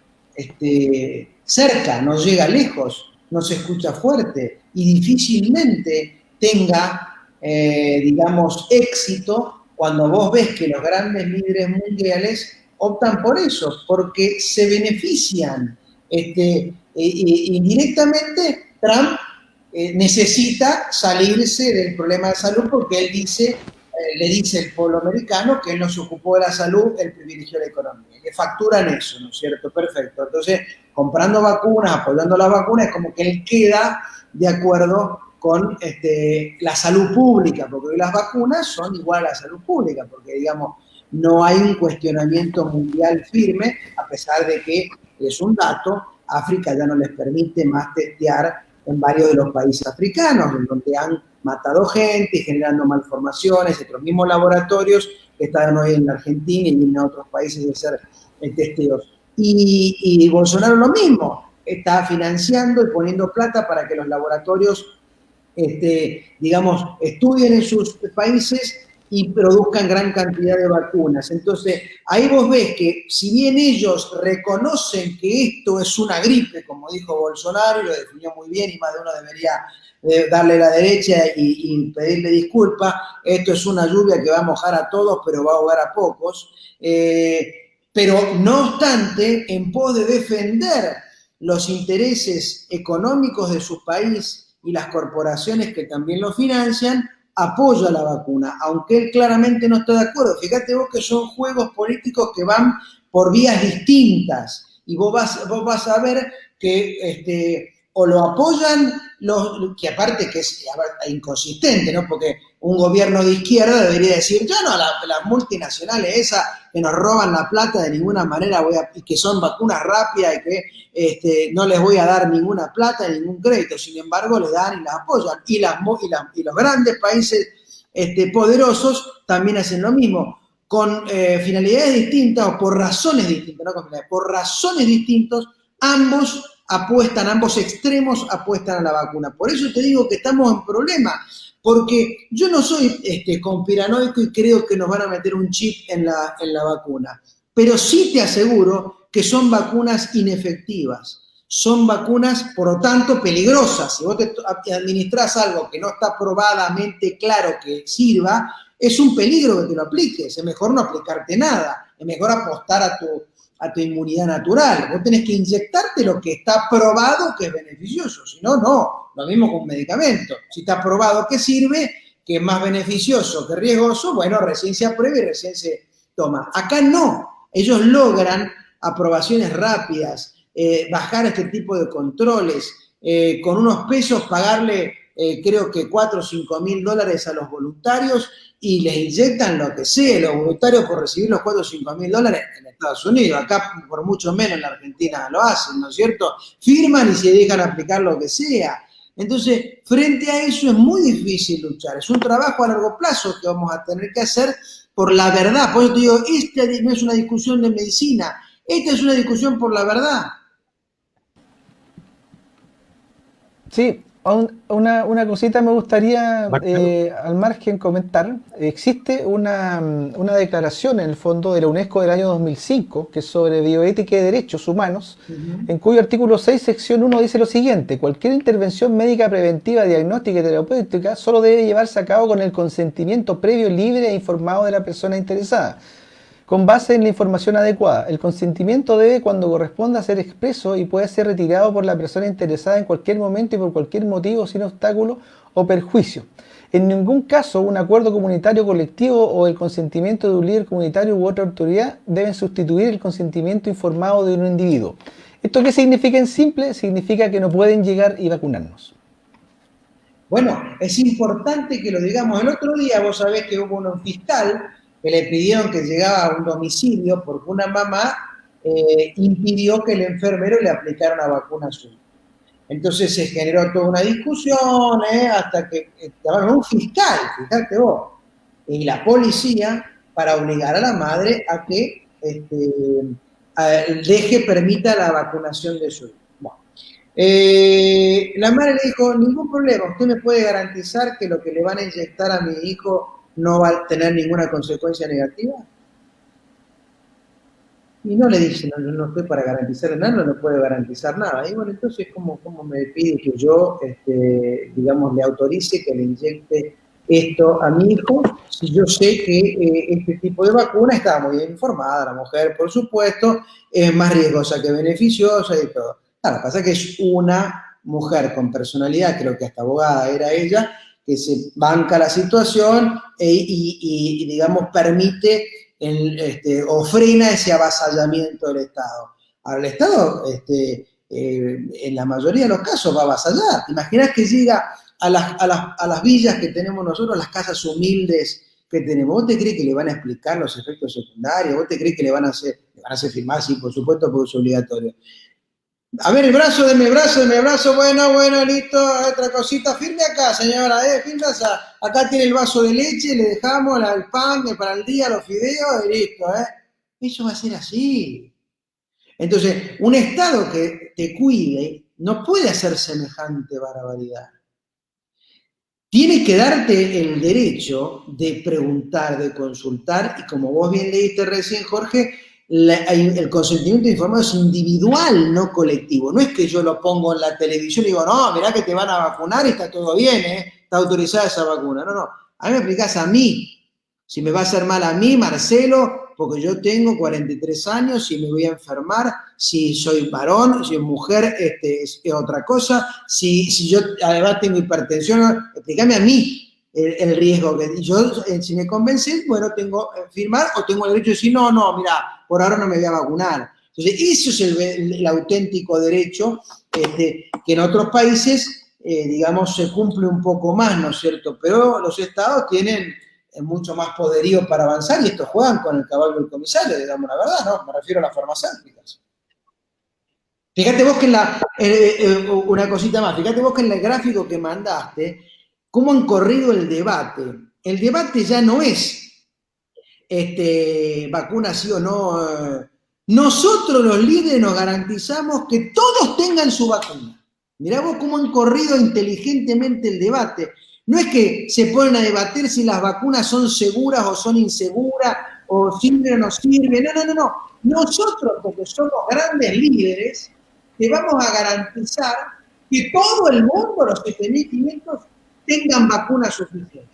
cerca, no llega lejos, no se escucha fuerte y difícilmente tenga, digamos, éxito cuando vos ves que los grandes líderes mundiales optan por eso, porque se benefician. Indirectamente, Trump necesita salirse del problema de salud porque él dice, le dice al pueblo americano que él no se ocupó de la salud, él privilegió la economía. Le facturan eso, ¿no es cierto? Perfecto. Entonces, comprando vacunas, apoyando las vacunas, es como que él queda de acuerdo con la salud pública, porque hoy las vacunas son igual a la salud pública, porque, digamos, no hay un cuestionamiento mundial firme, a pesar de que es un dato, África ya no les permite más testear en varios de los países africanos, en donde han matado gente, generando malformaciones, estos mismos laboratorios que están hoy en Argentina y en otros países de hacer testeos. Y Bolsonaro lo mismo, está financiando y poniendo plata para que los laboratorios, digamos, estudien en sus países y produzcan gran cantidad de vacunas. Entonces, ahí vos ves que si bien ellos reconocen que esto es una gripe, como dijo Bolsonaro, y lo definió muy bien, y más de uno debería darle la derecha y pedirle disculpas, esto es una lluvia que va a mojar a todos, pero va a ahogar a pocos, pero no obstante, en pos de defender los intereses económicos de su país y las corporaciones que también lo financian, apoya la vacuna, aunque él claramente no está de acuerdo. Fíjate vos que son juegos políticos que van por vías distintas y vos vas a ver que o lo apoyan, que aparte que es inconsistente, ¿no? Porque un gobierno de izquierda debería decir, yo no, las multinacionales esas que nos roban la plata de ninguna manera y que son vacunas rápidas y que no les voy a dar ninguna plata, ningún crédito, sin embargo le dan y las apoyan. Y los grandes países poderosos también hacen lo mismo, con finalidades distintas o por razones distintas, no con finalidades, por razones distintas, ambos extremos apuestan a la vacuna. Por eso te digo que estamos en problema, porque yo no soy conspiranoico y creo que nos van a meter un chip en la vacuna. pero sí te aseguro que son vacunas inefectivas. Son vacunas, por lo tanto, peligrosas. Si vos te administrás algo que no está probadamente claro que sirva, es un peligro que te lo apliques. Es mejor no aplicarte nada. Es mejor apostar a tu inmunidad natural. Vos tenés que inyectarte lo que está probado que es beneficioso. Si no, no. Lo mismo con un medicamento. Si está probado que sirve, que es más beneficioso que riesgoso, bueno, recién se aprueba y recién se toma. Acá no. Ellos logran aprobaciones rápidas, bajar este tipo de controles, con unos pesos pagarle, creo que 4 o 5 mil dólares a los voluntarios y les inyectan lo que sea. Los voluntarios por recibir los 4 o 5 mil dólares en Estados Unidos, acá por mucho menos en la Argentina lo hacen, ¿no es cierto? Firman y se dejan aplicar lo que sea. Entonces, frente a eso es muy difícil luchar. Es un trabajo a largo plazo que vamos a tener que hacer por la verdad. Por eso te digo, esta no es una discusión de medicina, esta es una discusión por la verdad. Sí, una cosita me gustaría al margen comentar. Existe una declaración en el fondo de la UNESCO del año 2005, que es sobre bioética y derechos humanos, en cuyo artículo 6, sección 1 dice lo siguiente: cualquier intervención médica preventiva, diagnóstica y terapéutica solo debe llevarse a cabo con el consentimiento previo, libre e informado de la persona interesada, con base en la información adecuada. El consentimiento debe, cuando corresponda, ser expreso y puede ser retirado por la persona interesada en cualquier momento y por cualquier motivo, sin obstáculo o perjuicio. En ningún caso, un acuerdo comunitario colectivo o el consentimiento de un líder comunitario u otra autoridad deben sustituir el consentimiento informado de un individuo. ¿Esto qué significa en simple? Significa que no pueden llegar y vacunarnos. Bueno, es importante que lo digamos. El otro día vos sabés que hubo un fiscal que le pidieron que llegara a un domicilio porque una mamá impidió que el enfermero le aplicara una vacuna a su hijo. Entonces se generó toda una discusión hasta que llamaron a un fiscal, fíjate vos, y la policía para obligar a la madre a que permita la vacunación de su hijo. Bueno. La madre le dijo, ningún problema, usted me puede garantizar que lo que le van a inyectar a mi hijo no va a tener ninguna consecuencia negativa. Y no le dice, no estoy para garantizar nada, no puede garantizar nada. Y bueno, entonces, ¿cómo me pide que yo, digamos, le autorice que le inyecte esto a mi hijo? Si yo sé que este tipo de vacuna está muy bien informada, la mujer, por supuesto, es más riesgosa que beneficiosa y todo. Claro, lo que pasa es que es una mujer con personalidad, creo que hasta abogada era ella, que se banca la situación y digamos, permite o frena ese avasallamiento del Estado. Ahora, el Estado, en la mayoría de los casos, va a avasallar. ¿Te imaginas que llega a las villas que tenemos nosotros, las casas humildes que tenemos? ¿Vos te crees que le van a explicar los efectos secundarios? ¿Vos te crees que le van a hacer firmar? Sí, por supuesto, porque es obligatorio. A ver, el brazo, deme el brazo, bueno, listo, otra cosita, firme acá, señora, firme acá tiene el vaso de leche, le dejamos el pan para el día, los fideos, y listo, Eso va a ser así. Entonces, un Estado que te cuide no puede hacer semejante barbaridad. Tiene que darte el derecho de preguntar, de consultar, y como vos bien leíste recién, Jorge, el consentimiento informado es individual, no colectivo. No es que yo lo pongo en la televisión y digo, no, mirá que te van a vacunar y está todo bien, está autorizada esa vacuna. No. A mí me explicás a mí. Si me va a hacer mal a mí, Marcelo, porque yo tengo 43 años, si me voy a enfermar, si soy varón, si soy mujer, es otra cosa. Si yo además tengo hipertensión, explícame a mí el riesgo que yo, si me convences, bueno, tengo que firmar o tengo el derecho de decir, no, mira, por ahora no me voy a vacunar. Entonces, eso es el auténtico derecho que en otros países, digamos, se cumple un poco más, ¿no es cierto? Pero los estados tienen mucho más poderío para avanzar y estos juegan con el caballo del comisario, digamos la verdad, ¿no? Me refiero a las farmacéuticas. Fíjate vos que una cosita más, fíjate vos que en el gráfico que mandaste, cómo han corrido el debate. El debate ya no es vacuna sí o no. Nosotros los líderes nos garantizamos que todos tengan su vacuna. Mirá vos cómo han corrido inteligentemente el debate. No es que se ponen a debatir si las vacunas son seguras o son inseguras, o sirve o no sirve. No. Nosotros, porque somos grandes líderes, te vamos a garantizar que todo el mundo, los 7.500, tengan vacunas suficientes.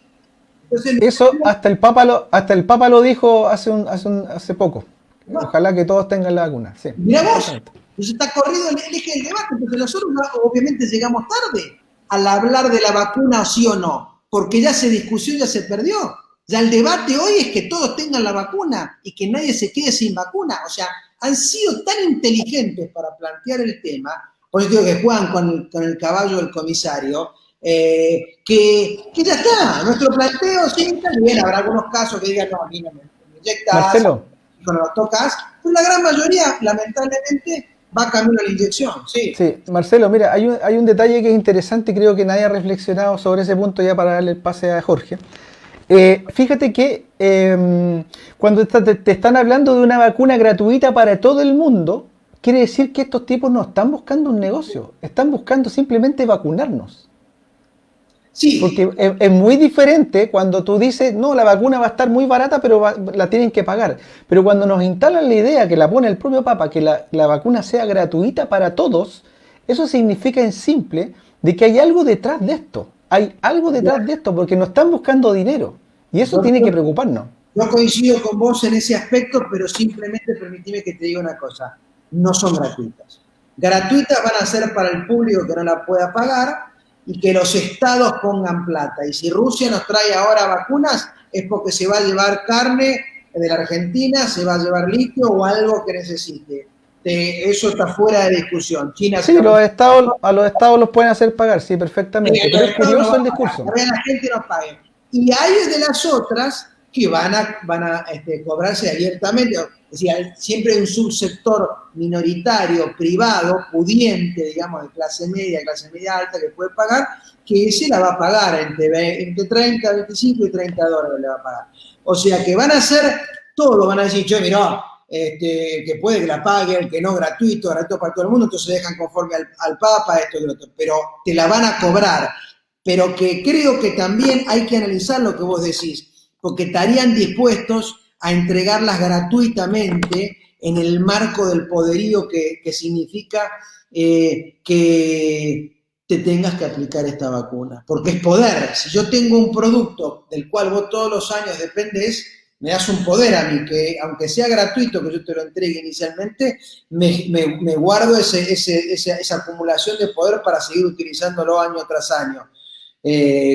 Entonces, Eso hasta el Papa lo dijo hace poco. Ojalá que todos tengan la vacuna. Sí, mirá vos, entonces está corrido el eje del debate. Entonces nosotros obviamente llegamos tarde al hablar de la vacuna sí o no, porque ya se discusión, ya se perdió. Ya el debate hoy es que todos tengan la vacuna y que nadie se quede sin vacuna. O sea, han sido tan inteligentes para plantear el tema, por eso digo que juegan con el caballo del comisario, que ya está. Nuestro planteo sí está bien. Habrá algunos casos que digan, no, a mí no me inyectas, Marcelo, cuando lo tocas, pero la gran mayoría, lamentablemente, va camino a la inyección. Sí, Marcelo, mira, hay un detalle que es interesante, creo que nadie ha reflexionado sobre ese punto ya para darle el pase a Jorge. Fíjate que cuando te están hablando de una vacuna gratuita para todo el mundo, quiere decir que estos tipos no están buscando un negocio, están buscando simplemente vacunarnos. Sí. Porque es muy diferente cuando tú dices, no, la vacuna va a estar muy barata, pero la tienen que pagar. Pero cuando nos instalan la idea, que la pone el propio Papa, que la vacuna sea gratuita para todos, eso significa en simple de que hay algo detrás de esto. Hay algo detrás de esto, porque no están buscando dinero. Y eso tiene que preocuparnos. Yo coincido con vos en ese aspecto, pero simplemente permitime que te diga una cosa. No son gratuitas. Gratuitas van a ser para el público que no la pueda pagar y que los estados pongan plata. Y si Rusia nos trae ahora vacunas, es porque se va a llevar carne de la Argentina, se va a llevar litio o algo que necesite. Eso está fuera de discusión. China sí, a los estados los pueden hacer pagar, sí, perfectamente. Pero es curioso el discurso. La gente no pague. Y hay de las otras que van a cobrarse abiertamente. Es decir, siempre hay un subsector minoritario, privado, pudiente, digamos, de clase media alta, que puede pagar, que ese la va a pagar entre 30, 25 y 30 dólares le va a pagar. O sea, que van a hacer todo, van a decir, che, mirá, que puede que la pague, el que no, gratuito para todo el mundo, entonces dejan conforme al Papa, esto y lo otro, pero te la van a cobrar. Pero que creo que también hay que analizar lo que vos decís, porque estarían dispuestos a entregarlas gratuitamente en el marco del poderío que significa que te tengas que aplicar esta vacuna. Porque es poder. Si yo tengo un producto del cual vos todos los años dependés, me das un poder a mí, que aunque sea gratuito que yo te lo entregue inicialmente, me guardo esa acumulación de poder para seguir utilizándolo año tras año.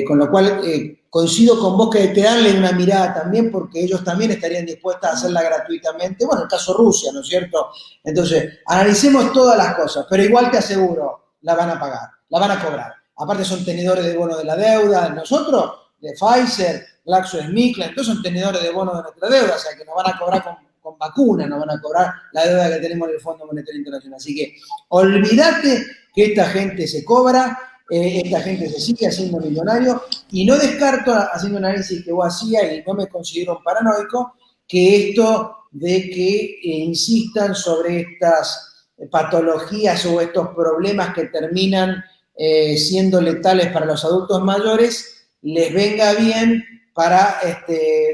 Con lo cual coincido con vos que hay que darle una mirada también, porque ellos también estarían dispuestos a hacerla gratuitamente. Bueno, el caso Rusia, ¿no es cierto? Entonces, analicemos todas las cosas, pero igual te aseguro, la van a pagar, la van a cobrar. Aparte son tenedores de bono de la deuda, nosotros, de Pfizer, GlaxoSmithKline, todos son tenedores de bono de nuestra deuda, o sea que nos van a cobrar con vacunas, nos van a cobrar la deuda que tenemos en el Fondo Monetario Internacional. Así que olvídate que esta gente se cobra, esta gente se sigue haciendo millonario, y no descarto, haciendo un análisis que vos hacías, y no me considero un paranoico, que esto de que insistan sobre estas patologías o estos problemas que terminan siendo letales para los adultos mayores, les venga bien para,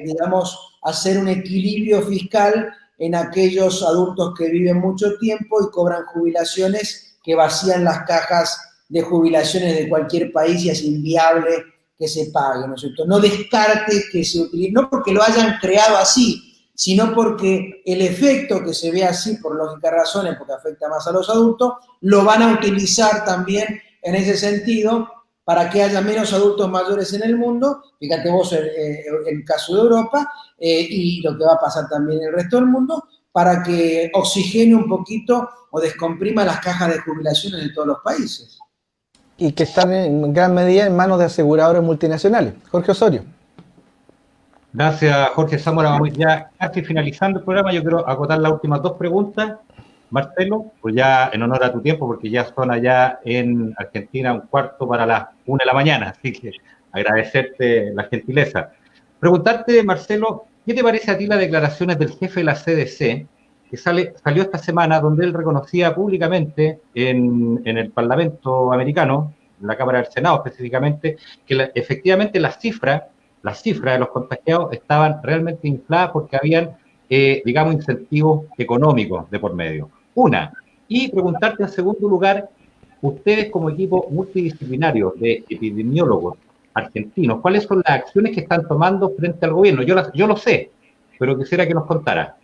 digamos, hacer un equilibrio fiscal en aquellos adultos que viven mucho tiempo y cobran jubilaciones que vacían las cajas de jubilaciones de cualquier país y es inviable que se pague, ¿no es cierto? No descarte que se utilice, no porque lo hayan creado así, sino porque el efecto que se ve así, por lógicas razones, porque afecta más a los adultos, lo van a utilizar también en ese sentido para que haya menos adultos mayores en el mundo. Fíjate vos el caso de Europa y lo que va a pasar también en el resto del mundo, para que oxigene un poquito o descomprima las cajas de jubilaciones de todos los países. Y que están en gran medida en manos de aseguradores multinacionales. Jorge Osorio. Gracias, Jorge Zamora. Vamos ya casi finalizando el programa. Yo quiero acotar las últimas dos preguntas. Marcelo, pues ya en honor a tu tiempo, porque ya son allá en Argentina 1:15 para las 1 de la mañana, así que agradecerte la gentileza. Preguntarte, Marcelo, ¿qué te parece a ti las declaraciones del jefe de la CDC, que salió esta semana, donde él reconocía públicamente en el Parlamento americano, en la Cámara del Senado específicamente, que efectivamente las cifras las cifras de los contagiados estaban realmente infladas porque habían, digamos, incentivos económicos de por medio. Una, y preguntarte en segundo lugar, ustedes como equipo multidisciplinario de epidemiólogos argentinos, ¿cuáles son las acciones que están tomando frente al gobierno? Yo lo sé, pero quisiera que nos contara.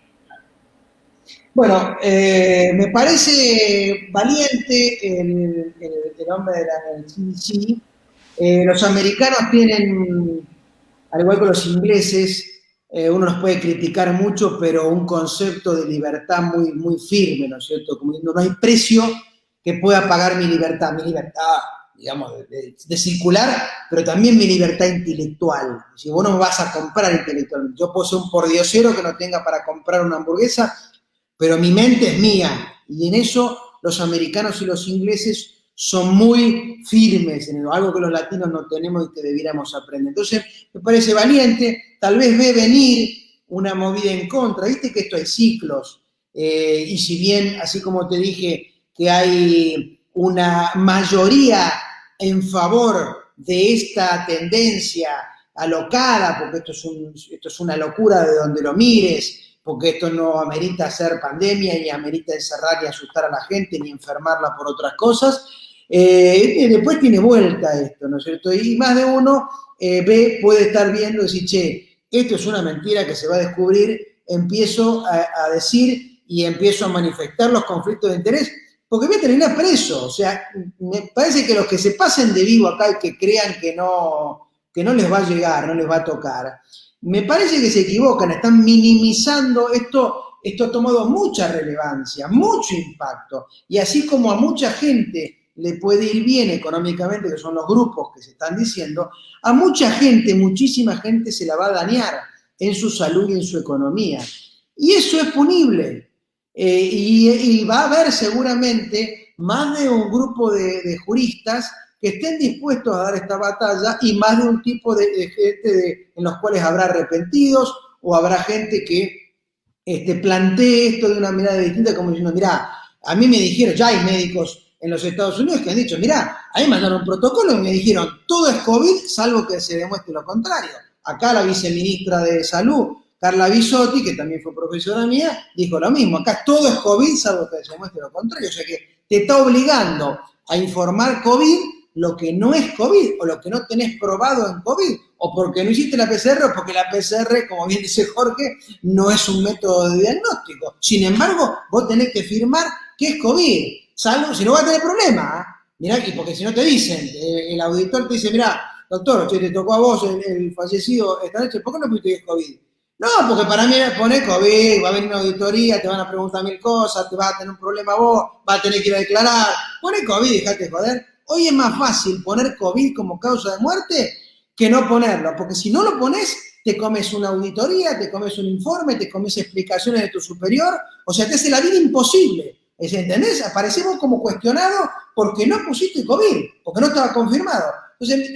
Bueno, me parece valiente el hombre del CDC. Los americanos tienen, al igual que los ingleses, uno los puede criticar mucho, pero un concepto de libertad muy, muy firme, ¿no es cierto? Como no hay precio que pueda pagar mi libertad, digamos, de circular, pero también mi libertad intelectual. Si vos no me vas a comprar intelectualmente, yo puedo ser un pordiosero que no tenga para comprar una hamburguesa, pero mi mente es mía, y en eso los americanos y los ingleses son muy firmes, en algo que los latinos no tenemos y que debiéramos aprender. Entonces, me parece valiente, tal vez ve venir una movida en contra, viste que esto hay ciclos, y si bien, así como te dije, que hay una mayoría en favor de esta tendencia alocada, porque esto es una locura de donde lo mires, porque esto no amerita ser pandemia, ni amerita encerrar y asustar a la gente, ni enfermarla por otras cosas. Después tiene vuelta esto, ¿no es cierto? Y más de uno puede estar viendo y decir, che, esto es una mentira que se va a descubrir, empiezo a decir y empiezo a manifestar los conflictos de interés, porque voy a terminar preso. O sea, me parece que los que se pasen de vivo acá y que crean que no les va a llegar, no les va a tocar, me parece que se equivocan, están minimizando esto. Esto ha tomado mucha relevancia, mucho impacto, y así como a mucha gente le puede ir bien económicamente, que son los grupos que se están diciendo, a mucha gente, muchísima gente se la va a dañar en su salud y en su economía. Y eso es punible. Y va a haber seguramente más de un grupo de juristas que estén dispuestos a dar esta batalla, y más de un tipo de gente en los cuales habrá arrepentidos, o habrá gente que plantee esto de una mirada distinta, como diciendo, mirá, a mí me dijeron, ya hay médicos en los Estados Unidos que han dicho, mirá, a mí me mandaron un protocolo y me dijeron, todo es COVID salvo que se demuestre lo contrario. Acá la viceministra de Salud, Carla Bisotti, que también fue profesora mía, dijo lo mismo, acá todo es COVID salvo que se demuestre lo contrario. O sea que te está obligando a informar COVID lo que no es COVID, o lo que no tenés probado en COVID, o porque no hiciste la PCR, o porque la PCR, como bien dice Jorge, no es un método de diagnóstico. Sin embargo, vos tenés que firmar que es COVID, salvo si no vas a tener problema. Mirá, y porque si no te dicen, el auditor te dice, mirá, doctor, che, te tocó a vos el fallecido esta noche, ¿por qué no pusiste que es COVID? No, porque para mí poner COVID, va a venir una auditoría, te van a preguntar mil cosas, te vas a tener un problema vos, vas a tener que ir a declarar. Poné COVID, dejate joder. Hoy es más fácil poner COVID como causa de muerte que no ponerlo, porque si no lo pones, te comes una auditoría, te comes un informe, te comes explicaciones de tu superior, o sea, te hace la vida imposible. ¿Entendés? Aparecemos como cuestionados porque no pusiste COVID, porque no estaba confirmado. Entonces,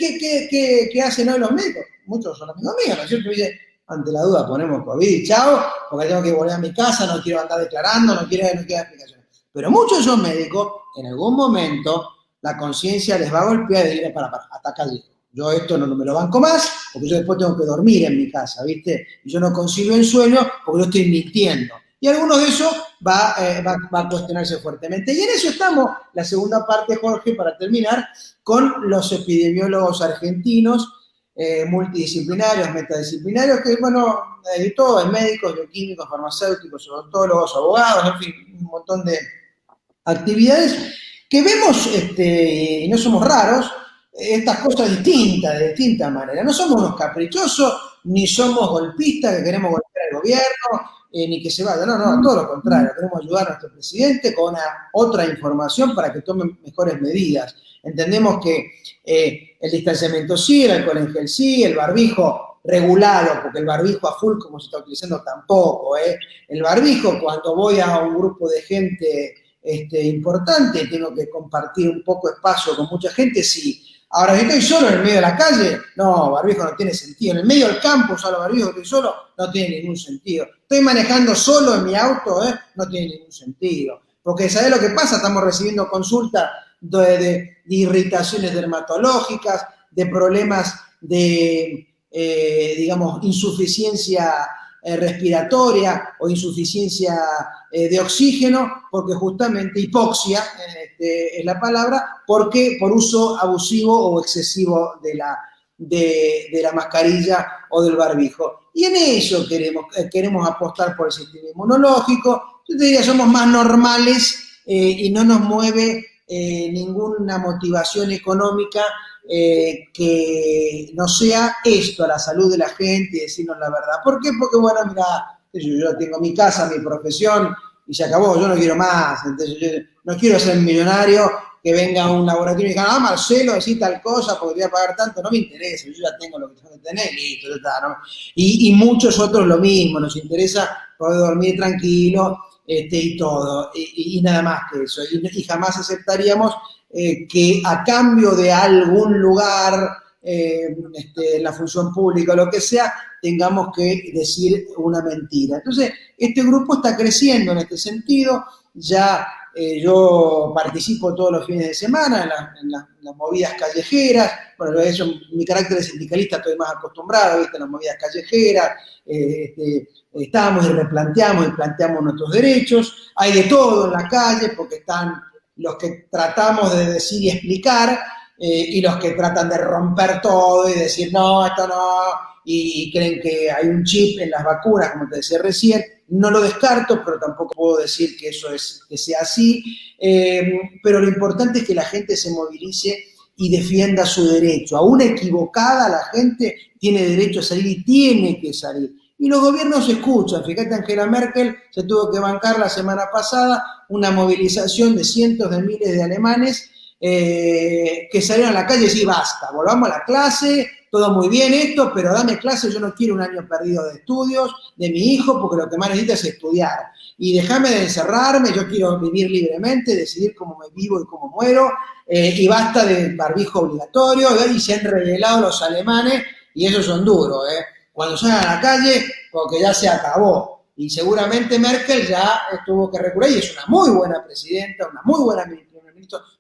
¿qué hacen hoy los médicos? Muchos son amigos míos, ¿no es cierto? Dicen, ante la duda ponemos COVID, chao, porque tengo que volver a mi casa, no quiero andar declarando, no quiero explicaciones. Pero muchos de esos médicos, en algún momento, la conciencia les va a golpear y diré, para, hasta acá dijo. Yo esto no me lo banco más, porque yo después tengo que dormir en mi casa, ¿viste? Y yo no consigo el sueño porque yo estoy mintiendo. Y algunos de esos va a cuestionarse fuertemente. Y en eso estamos, la segunda parte, Jorge, para terminar, con los epidemiólogos argentinos, multidisciplinarios, metadisciplinarios, que, bueno, de todo, hay médicos, bioquímicos, farmacéuticos, odontólogos, abogados, en fin, un montón de actividades que vemos, y no somos raros, estas cosas distintas, de distinta manera. No somos unos caprichosos, ni somos golpistas que queremos golpear al gobierno, ni que se vaya. No, todo lo contrario. Queremos ayudar a nuestro presidente con otra información para que tome mejores medidas. Entendemos que el distanciamiento sí, el alcohol en gel sí, el barbijo regulado, porque el barbijo a full como se está utilizando tampoco. El barbijo, cuando voy a un grupo de gente importante, tengo que compartir un poco de espacio con mucha gente, sí. Ahora, si estoy solo en el medio de la calle, no, barbijo no tiene sentido. En el medio del campo, usar barbijo, estoy solo, no tiene ningún sentido. Estoy manejando solo en mi auto, no tiene ningún sentido. Porque, ¿sabés lo que pasa? Estamos recibiendo consultas de irritaciones dermatológicas, de problemas de digamos, insuficiencia respiratoria o insuficiencia de oxígeno, porque justamente hipoxia es la palabra, porque por uso abusivo o excesivo de la mascarilla o del barbijo. Y en eso queremos apostar por el sistema inmunológico. Yo te diría, somos más normales y no nos mueve ninguna motivación económica que no sea esto, a la salud de la gente y decirnos la verdad. ¿Por qué? Porque, bueno, mira, yo tengo mi casa, mi profesión y se acabó, yo no quiero más. Entonces, yo no quiero ser millonario, que venga un laboratorio y diga, ah, Marcelo, decís tal cosa porque te voy a pagar tanto, no me interesa, yo ya tengo lo que tengo que tener, listo, ya está, ¿no? Y muchos otros lo mismo, nos interesa poder dormir tranquilo y todo, y nada más que eso, y jamás aceptaríamos que a cambio de algún lugar, en la función pública o lo que sea, tengamos que decir una mentira. Entonces, este grupo está creciendo en este sentido, ya yo participo todos los fines de semana en las movidas callejeras. Bueno, eso, mi carácter de sindicalista estoy más acostumbrado, ¿viste? En las movidas callejeras, estamos y replanteamos y planteamos nuestros derechos. Hay de todo en la calle, porque están los que tratamos de decir y explicar, y los que tratan de romper todo y decir, no, esto no, y creen que hay un chip en las vacunas, como te decía recién. No lo descarto, pero tampoco puedo decir que eso que sea así. Pero lo importante es que la gente se movilice y defienda su derecho. Aún equivocada, la gente tiene derecho a salir y tiene que salir. Y los gobiernos escuchan. Fíjate, Angela Merkel se tuvo que bancar la semana pasada una movilización de cientos de miles de alemanes que salieron a la calle y decían, basta, volvamos a la clase, todo muy bien esto, pero dame clase, yo no quiero un año perdido de estudios de mi hijo, porque lo que más necesita es estudiar. Y déjame de encerrarme, yo quiero vivir libremente, decidir cómo me vivo y cómo muero, y basta de barbijo obligatorio, y se han revelado los alemanes, y esos son duros, cuando salgan a la calle, porque ya se acabó. Y seguramente Merkel ya tuvo que recurrir, y es una muy buena presidenta, una muy buena ministra,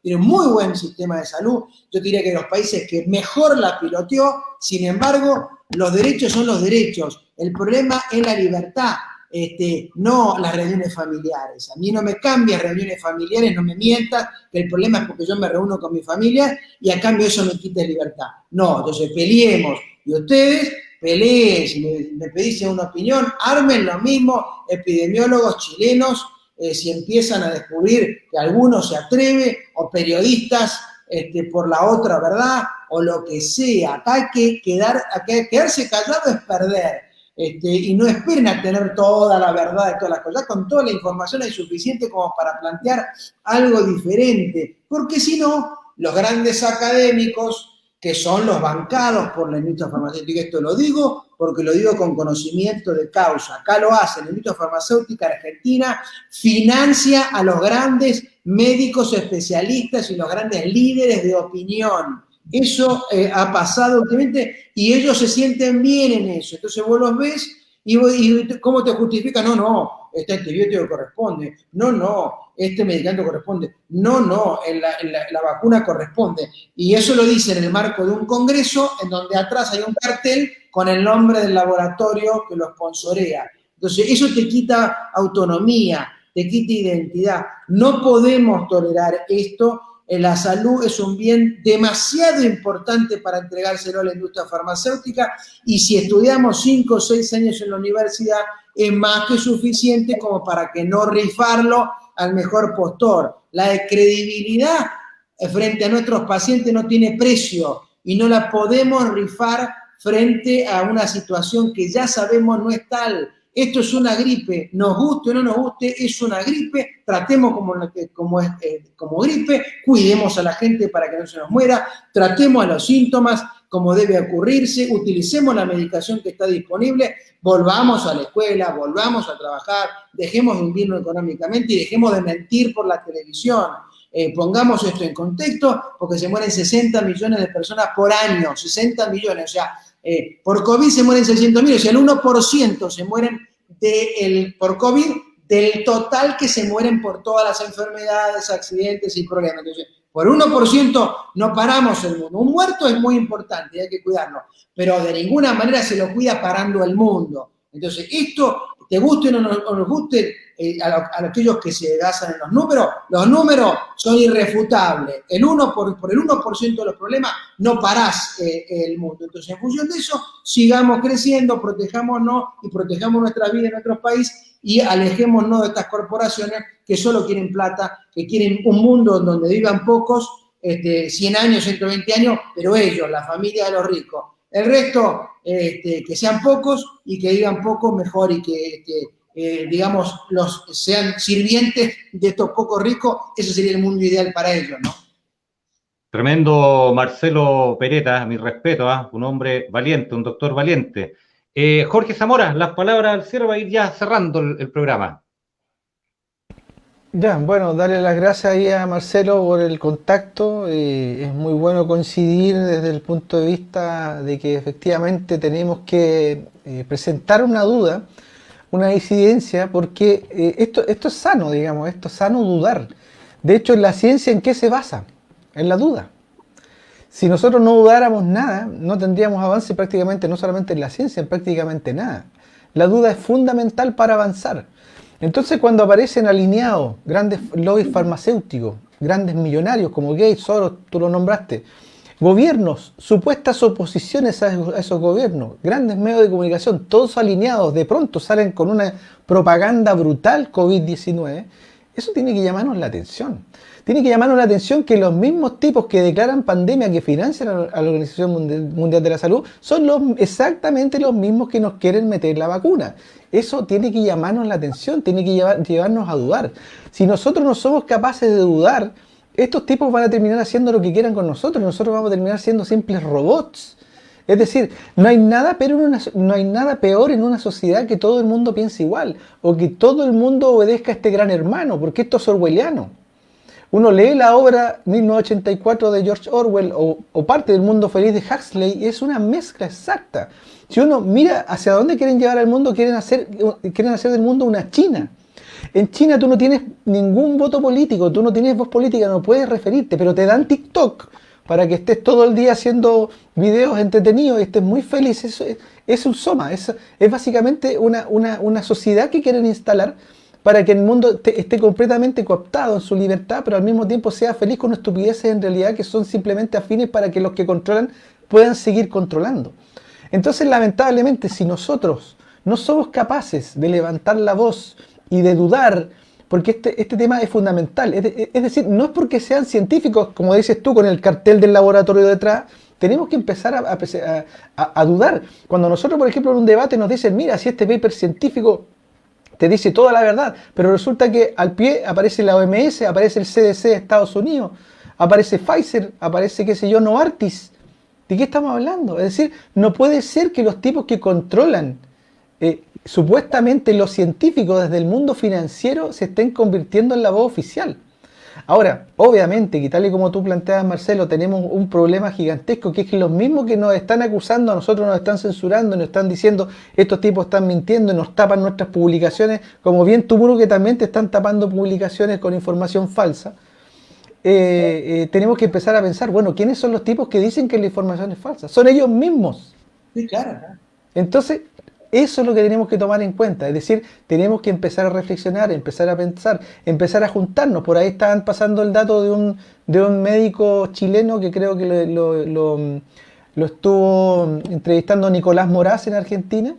tiene un muy buen sistema de salud. Yo diría que de los países que mejor la piloteó. Sin embargo, los derechos son los derechos. El problema es la libertad, no las reuniones familiares. A mí no me cambias reuniones familiares, no me mientas, que el problema es porque yo me reúno con mi familia y a cambio eso me quita libertad. No, entonces peleemos. Y ustedes peleen, si me pedís una opinión, armen lo mismo epidemiólogos chilenos, si empiezan a descubrir que alguno se atreve, o periodistas por la otra verdad, o lo que sea. Acá hay que quedarse callado es perder. Y no esperen a tener toda la verdad de todas las cosas. Con toda la información hay suficiente como para plantear algo diferente. Porque si no, los grandes académicos, que son los bancados por la industria farmacéutica, esto lo digo porque lo digo con conocimiento de causa, acá lo hacen, la industria farmacéutica argentina financia a los grandes médicos especialistas y los grandes líderes de opinión. Eso ha pasado últimamente y ellos se sienten bien en eso. Entonces vos los ves y ¿cómo te justifican? No, este antibiótico corresponde. No, este medicamento corresponde. No, la vacuna corresponde. Y eso lo dice en el marco de un congreso en donde atrás hay un cartel con el nombre del laboratorio que lo sponsorea. Entonces, eso te quita autonomía, te quita identidad. No podemos tolerar esto. La salud es un bien demasiado importante para entregárselo a la industria farmacéutica y si estudiamos 5 o 6 años en la universidad es más que suficiente como para que no rifarlo al mejor postor. La credibilidad frente a nuestros pacientes no tiene precio y no la podemos rifar frente a una situación que ya sabemos no es tal. Esto es una gripe, nos guste o no nos guste, es una gripe, tratemos como gripe, cuidemos a la gente para que no se nos muera, tratemos a los síntomas como debe ocurrirse, utilicemos la medicación que está disponible, volvamos a la escuela, volvamos a trabajar, dejemos de hundirnos económicamente y dejemos de mentir por la televisión. Pongamos esto en contexto, porque se mueren 60 millones de personas por año, 60 millones, o sea, por COVID se mueren 600.000, o sea, el 1% se mueren por COVID del total que se mueren por todas las enfermedades, accidentes y problemas. Entonces, Por 1% no paramos el mundo. Un muerto es muy importante y hay que cuidarlo, pero de ninguna manera se lo cuida parando el mundo. Entonces, esto, te guste o no nos guste, a aquellos que se basan en los números son irrefutables. El 1 por el 1% de los problemas no parás el mundo. Entonces, en función de eso, sigamos creciendo, protejámonos y protejamos nuestra vida en nuestro país y alejémonos de estas corporaciones que solo quieren plata, que quieren un mundo donde vivan pocos, 100 años, 120 años, pero ellos, la familia de los ricos. El resto, que sean pocos y que vivan poco mejor y que digamos, sean sirvientes de estos pocos ricos, ese sería el mundo ideal para ellos, ¿no? Tremendo Marcelo Peretta, mi respeto, un hombre valiente, un doctor valiente. Jorge Zamora, las palabras al cierre, va a ir ya cerrando el programa. Ya, bueno, darle las gracias ahí a Marcelo por el contacto. Es muy bueno coincidir desde el punto de vista de que efectivamente tenemos que presentar una duda, una disidencia, porque esto es sano, digamos, esto es sano dudar. De hecho, en la ciencia, ¿en qué se basa? En la duda. Si nosotros no dudáramos nada, no tendríamos avance prácticamente, no solamente en la ciencia, en prácticamente nada. La duda es fundamental para avanzar. Entonces, cuando aparecen alineados grandes lobbies farmacéuticos, grandes millonarios como Gates, Soros, tú lo nombraste, gobiernos, supuestas oposiciones a esos gobiernos, grandes medios de comunicación, todos alineados, de pronto salen con una propaganda brutal COVID-19, eso tiene que llamarnos la atención. Tiene que llamarnos la atención que los mismos tipos que declaran pandemia, que financian a la Organización Mundial de la Salud, son exactamente los mismos que nos quieren meter la vacuna. Eso tiene que llamarnos la atención, tiene que llevarnos a dudar. Si nosotros no somos capaces de dudar, estos tipos van a terminar haciendo lo que quieran con nosotros, y nosotros vamos a terminar siendo simples robots. Es decir, no hay nada peor en una sociedad que todo el mundo piense igual, o que todo el mundo obedezca a este gran hermano, porque esto es orwelliano. Uno lee la obra 1984 de George Orwell o parte del Mundo Feliz de Huxley y es una mezcla exacta. Si uno mira hacia dónde quieren llevar al mundo, quieren hacer del mundo una China. En China tú no tienes ningún voto político, tú no tienes voz política, no puedes referirte, pero te dan TikTok para que estés todo el día haciendo videos entretenidos y estés muy feliz. Eso es un soma, es básicamente una sociedad que quieren instalar para que el mundo esté completamente cooptado en su libertad, pero al mismo tiempo sea feliz con estupideces en realidad que son simplemente afines para que los que controlan puedan seguir controlando. Entonces, lamentablemente, si nosotros no somos capaces de levantar la voz y de dudar, porque este tema es fundamental, es decir, no es porque sean científicos, como dices tú, con el cartel del laboratorio detrás, tenemos que empezar a dudar. Cuando nosotros, por ejemplo, en un debate nos dicen, mira, si este paper científico te dice toda la verdad, pero resulta que al pie aparece la OMS, aparece el CDC de Estados Unidos, aparece Pfizer, aparece, qué sé yo, Novartis. ¿De qué estamos hablando? Es decir, no puede ser que los tipos que controlan supuestamente los científicos desde el mundo financiero se estén convirtiendo en la voz oficial. Ahora, obviamente, que tal y como tú planteas, Marcelo, tenemos un problema gigantesco, que es que los mismos que nos están acusando, a nosotros nos están censurando, nos están diciendo, estos tipos están mintiendo y nos tapan nuestras publicaciones, como bien tú, que también te están tapando publicaciones con información falsa. Tenemos que empezar a pensar, bueno, ¿quiénes son los tipos que dicen que la información es falsa? Son ellos mismos. Sí, claro. Entonces, eso es lo que tenemos que tomar en cuenta, es decir, tenemos que empezar a reflexionar, empezar a pensar, empezar a juntarnos. Por ahí estaban pasando el dato de un médico chileno que creo que lo estuvo entrevistando Nicolás Moraz en Argentina,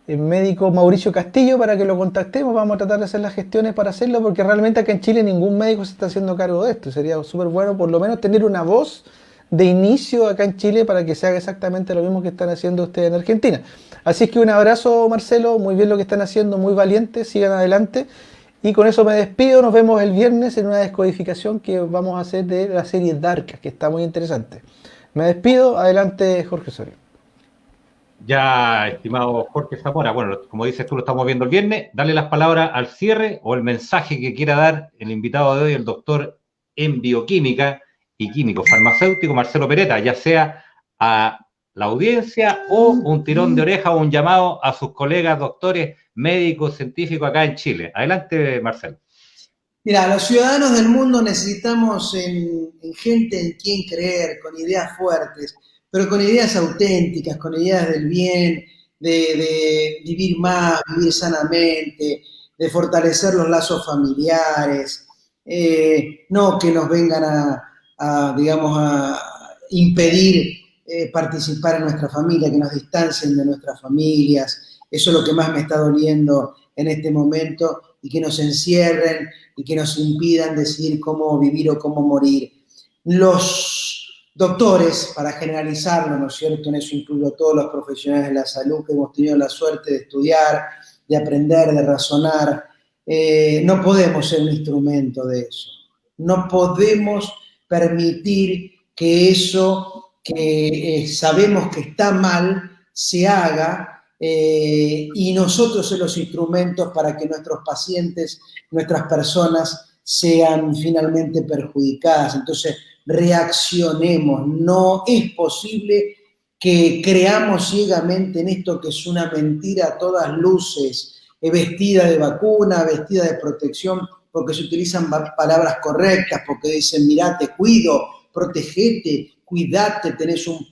el médico Mauricio Castillo, para que lo contactemos. Vamos a tratar de hacer las gestiones para hacerlo, porque realmente acá en Chile ningún médico se está haciendo cargo de esto. Sería súper bueno por lo menos tener una voz de inicio acá en Chile para que se haga exactamente lo mismo que están haciendo ustedes en Argentina. Así es que un abrazo, Marcelo, muy bien lo que están haciendo, muy valientes, sigan adelante. Y con eso me despido, nos vemos el viernes en una descodificación que vamos a hacer de la serie Dark, que está muy interesante. Me despido, adelante Jorge Osorio. Ya, estimado Jorge Zamora, bueno, como dices tú, lo estamos viendo el viernes, dale las palabras al cierre o el mensaje que quiera dar el invitado de hoy, el doctor en bioquímica y químico farmacéutico Marcelo Peretta, ya sea a la audiencia o un tirón de oreja o un llamado a sus colegas doctores, médicos, científicos acá en Chile. Adelante, Marcelo. Mira, los ciudadanos del mundo necesitamos en gente en quien creer, con ideas fuertes, pero con ideas auténticas, con ideas del bien, de vivir más, vivir sanamente, de fortalecer los lazos familiares, no que nos vengan digamos, a impedir participar en nuestra familia, que nos distancien de nuestras familias. Eso es lo que más me está doliendo en este momento, y que nos encierren y que nos impidan decidir cómo vivir o cómo morir. Los doctores, para generalizarlo, ¿no es cierto? En eso incluyo a todos los profesionales de la salud que hemos tenido la suerte de estudiar, de aprender, de razonar, no podemos ser un instrumento de eso. No podemos permitir que eso que sabemos que está mal se haga, y nosotros ser los instrumentos para que nuestros pacientes, nuestras personas sean finalmente perjudicadas. Entonces, reaccionemos. No es posible que creamos ciegamente en esto que es una mentira a todas luces, vestida de vacuna, vestida de protección, porque se utilizan palabras correctas, porque dicen, mirá, te cuido, protegete, cuidate, tenés un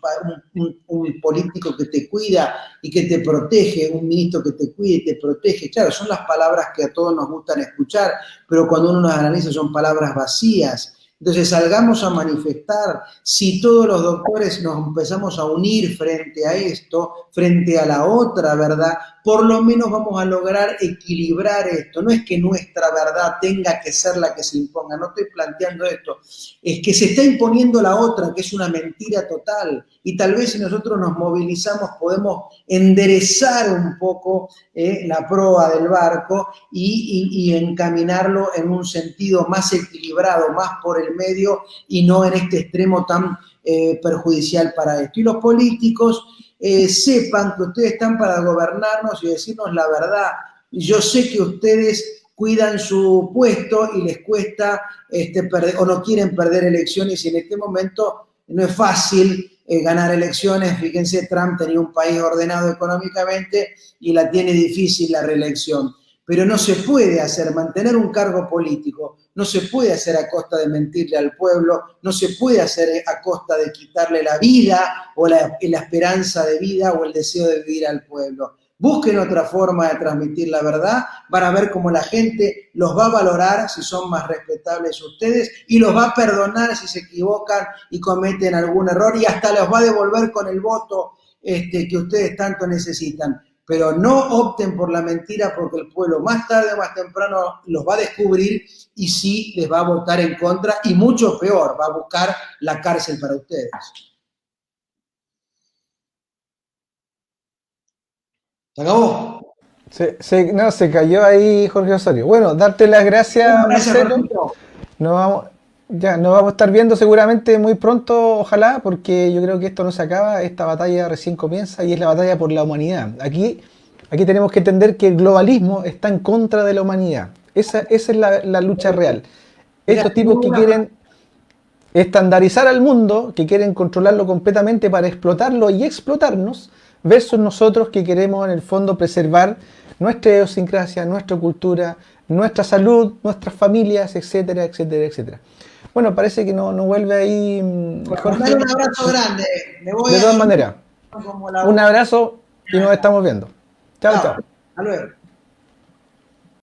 político que te cuida y que te protege, un ministro que te cuida y te protege. Claro, son las palabras que a todos nos gustan escuchar, pero cuando uno las analiza son palabras vacías. Entonces salgamos a manifestar. Si todos los doctores nos empezamos a unir frente a esto, frente a la otra verdad, por lo menos vamos a lograr equilibrar esto. No es que nuestra verdad tenga que ser la que se imponga, no estoy planteando esto. Es que se está imponiendo la otra, que es una mentira total. Y tal vez si nosotros nos movilizamos podemos enderezar un poco la proa del barco y encaminarlo en un sentido más equilibrado, más por el medio y no en este extremo tan perjudicial para esto. Y los políticos sepan que ustedes están para gobernarnos y decirnos la verdad. Yo sé que ustedes cuidan su puesto y les cuesta perder, o no quieren perder elecciones, y en este momento no es fácil ganar elecciones. Fíjense, Trump tenía un país ordenado económicamente y la tiene difícil la reelección. Pero no se puede hacer, mantener un cargo político, no se puede hacer a costa de mentirle al pueblo, no se puede hacer a costa de quitarle la vida o la esperanza de vida o el deseo de vivir al pueblo. Busquen otra forma de transmitir la verdad, van a ver cómo la gente los va a valorar si son más respetables ustedes y los va a perdonar si se equivocan y cometen algún error, y hasta los va a devolver con el voto que ustedes tanto necesitan. Pero no opten por la mentira, porque el pueblo más tarde o más temprano los va a descubrir y sí les va a votar en contra, y mucho peor, va a buscar la cárcel para ustedes. ¿Se acabó? Se cayó ahí Jorge Osorio. Bueno, darte las gracias, Marcelo. Nos vamos a estar viendo seguramente muy pronto, ojalá, porque yo creo que esto no se acaba, esta batalla recién comienza y es la batalla por la humanidad. Aquí tenemos que entender que el globalismo está en contra de la humanidad. Esa es la lucha real. Estos tipos que quieren estandarizar al mundo, que quieren controlarlo completamente para explotarlo y explotarnos, versus nosotros que queremos en el fondo preservar nuestra idiosincrasia, nuestra cultura, nuestra salud, nuestras familias, etcétera, etcétera, etcétera. Bueno, parece que no vuelve ahí Jorge. Un abrazo grande. De todas maneras, un abrazo y nos estamos viendo. Chao, chao. Hasta luego.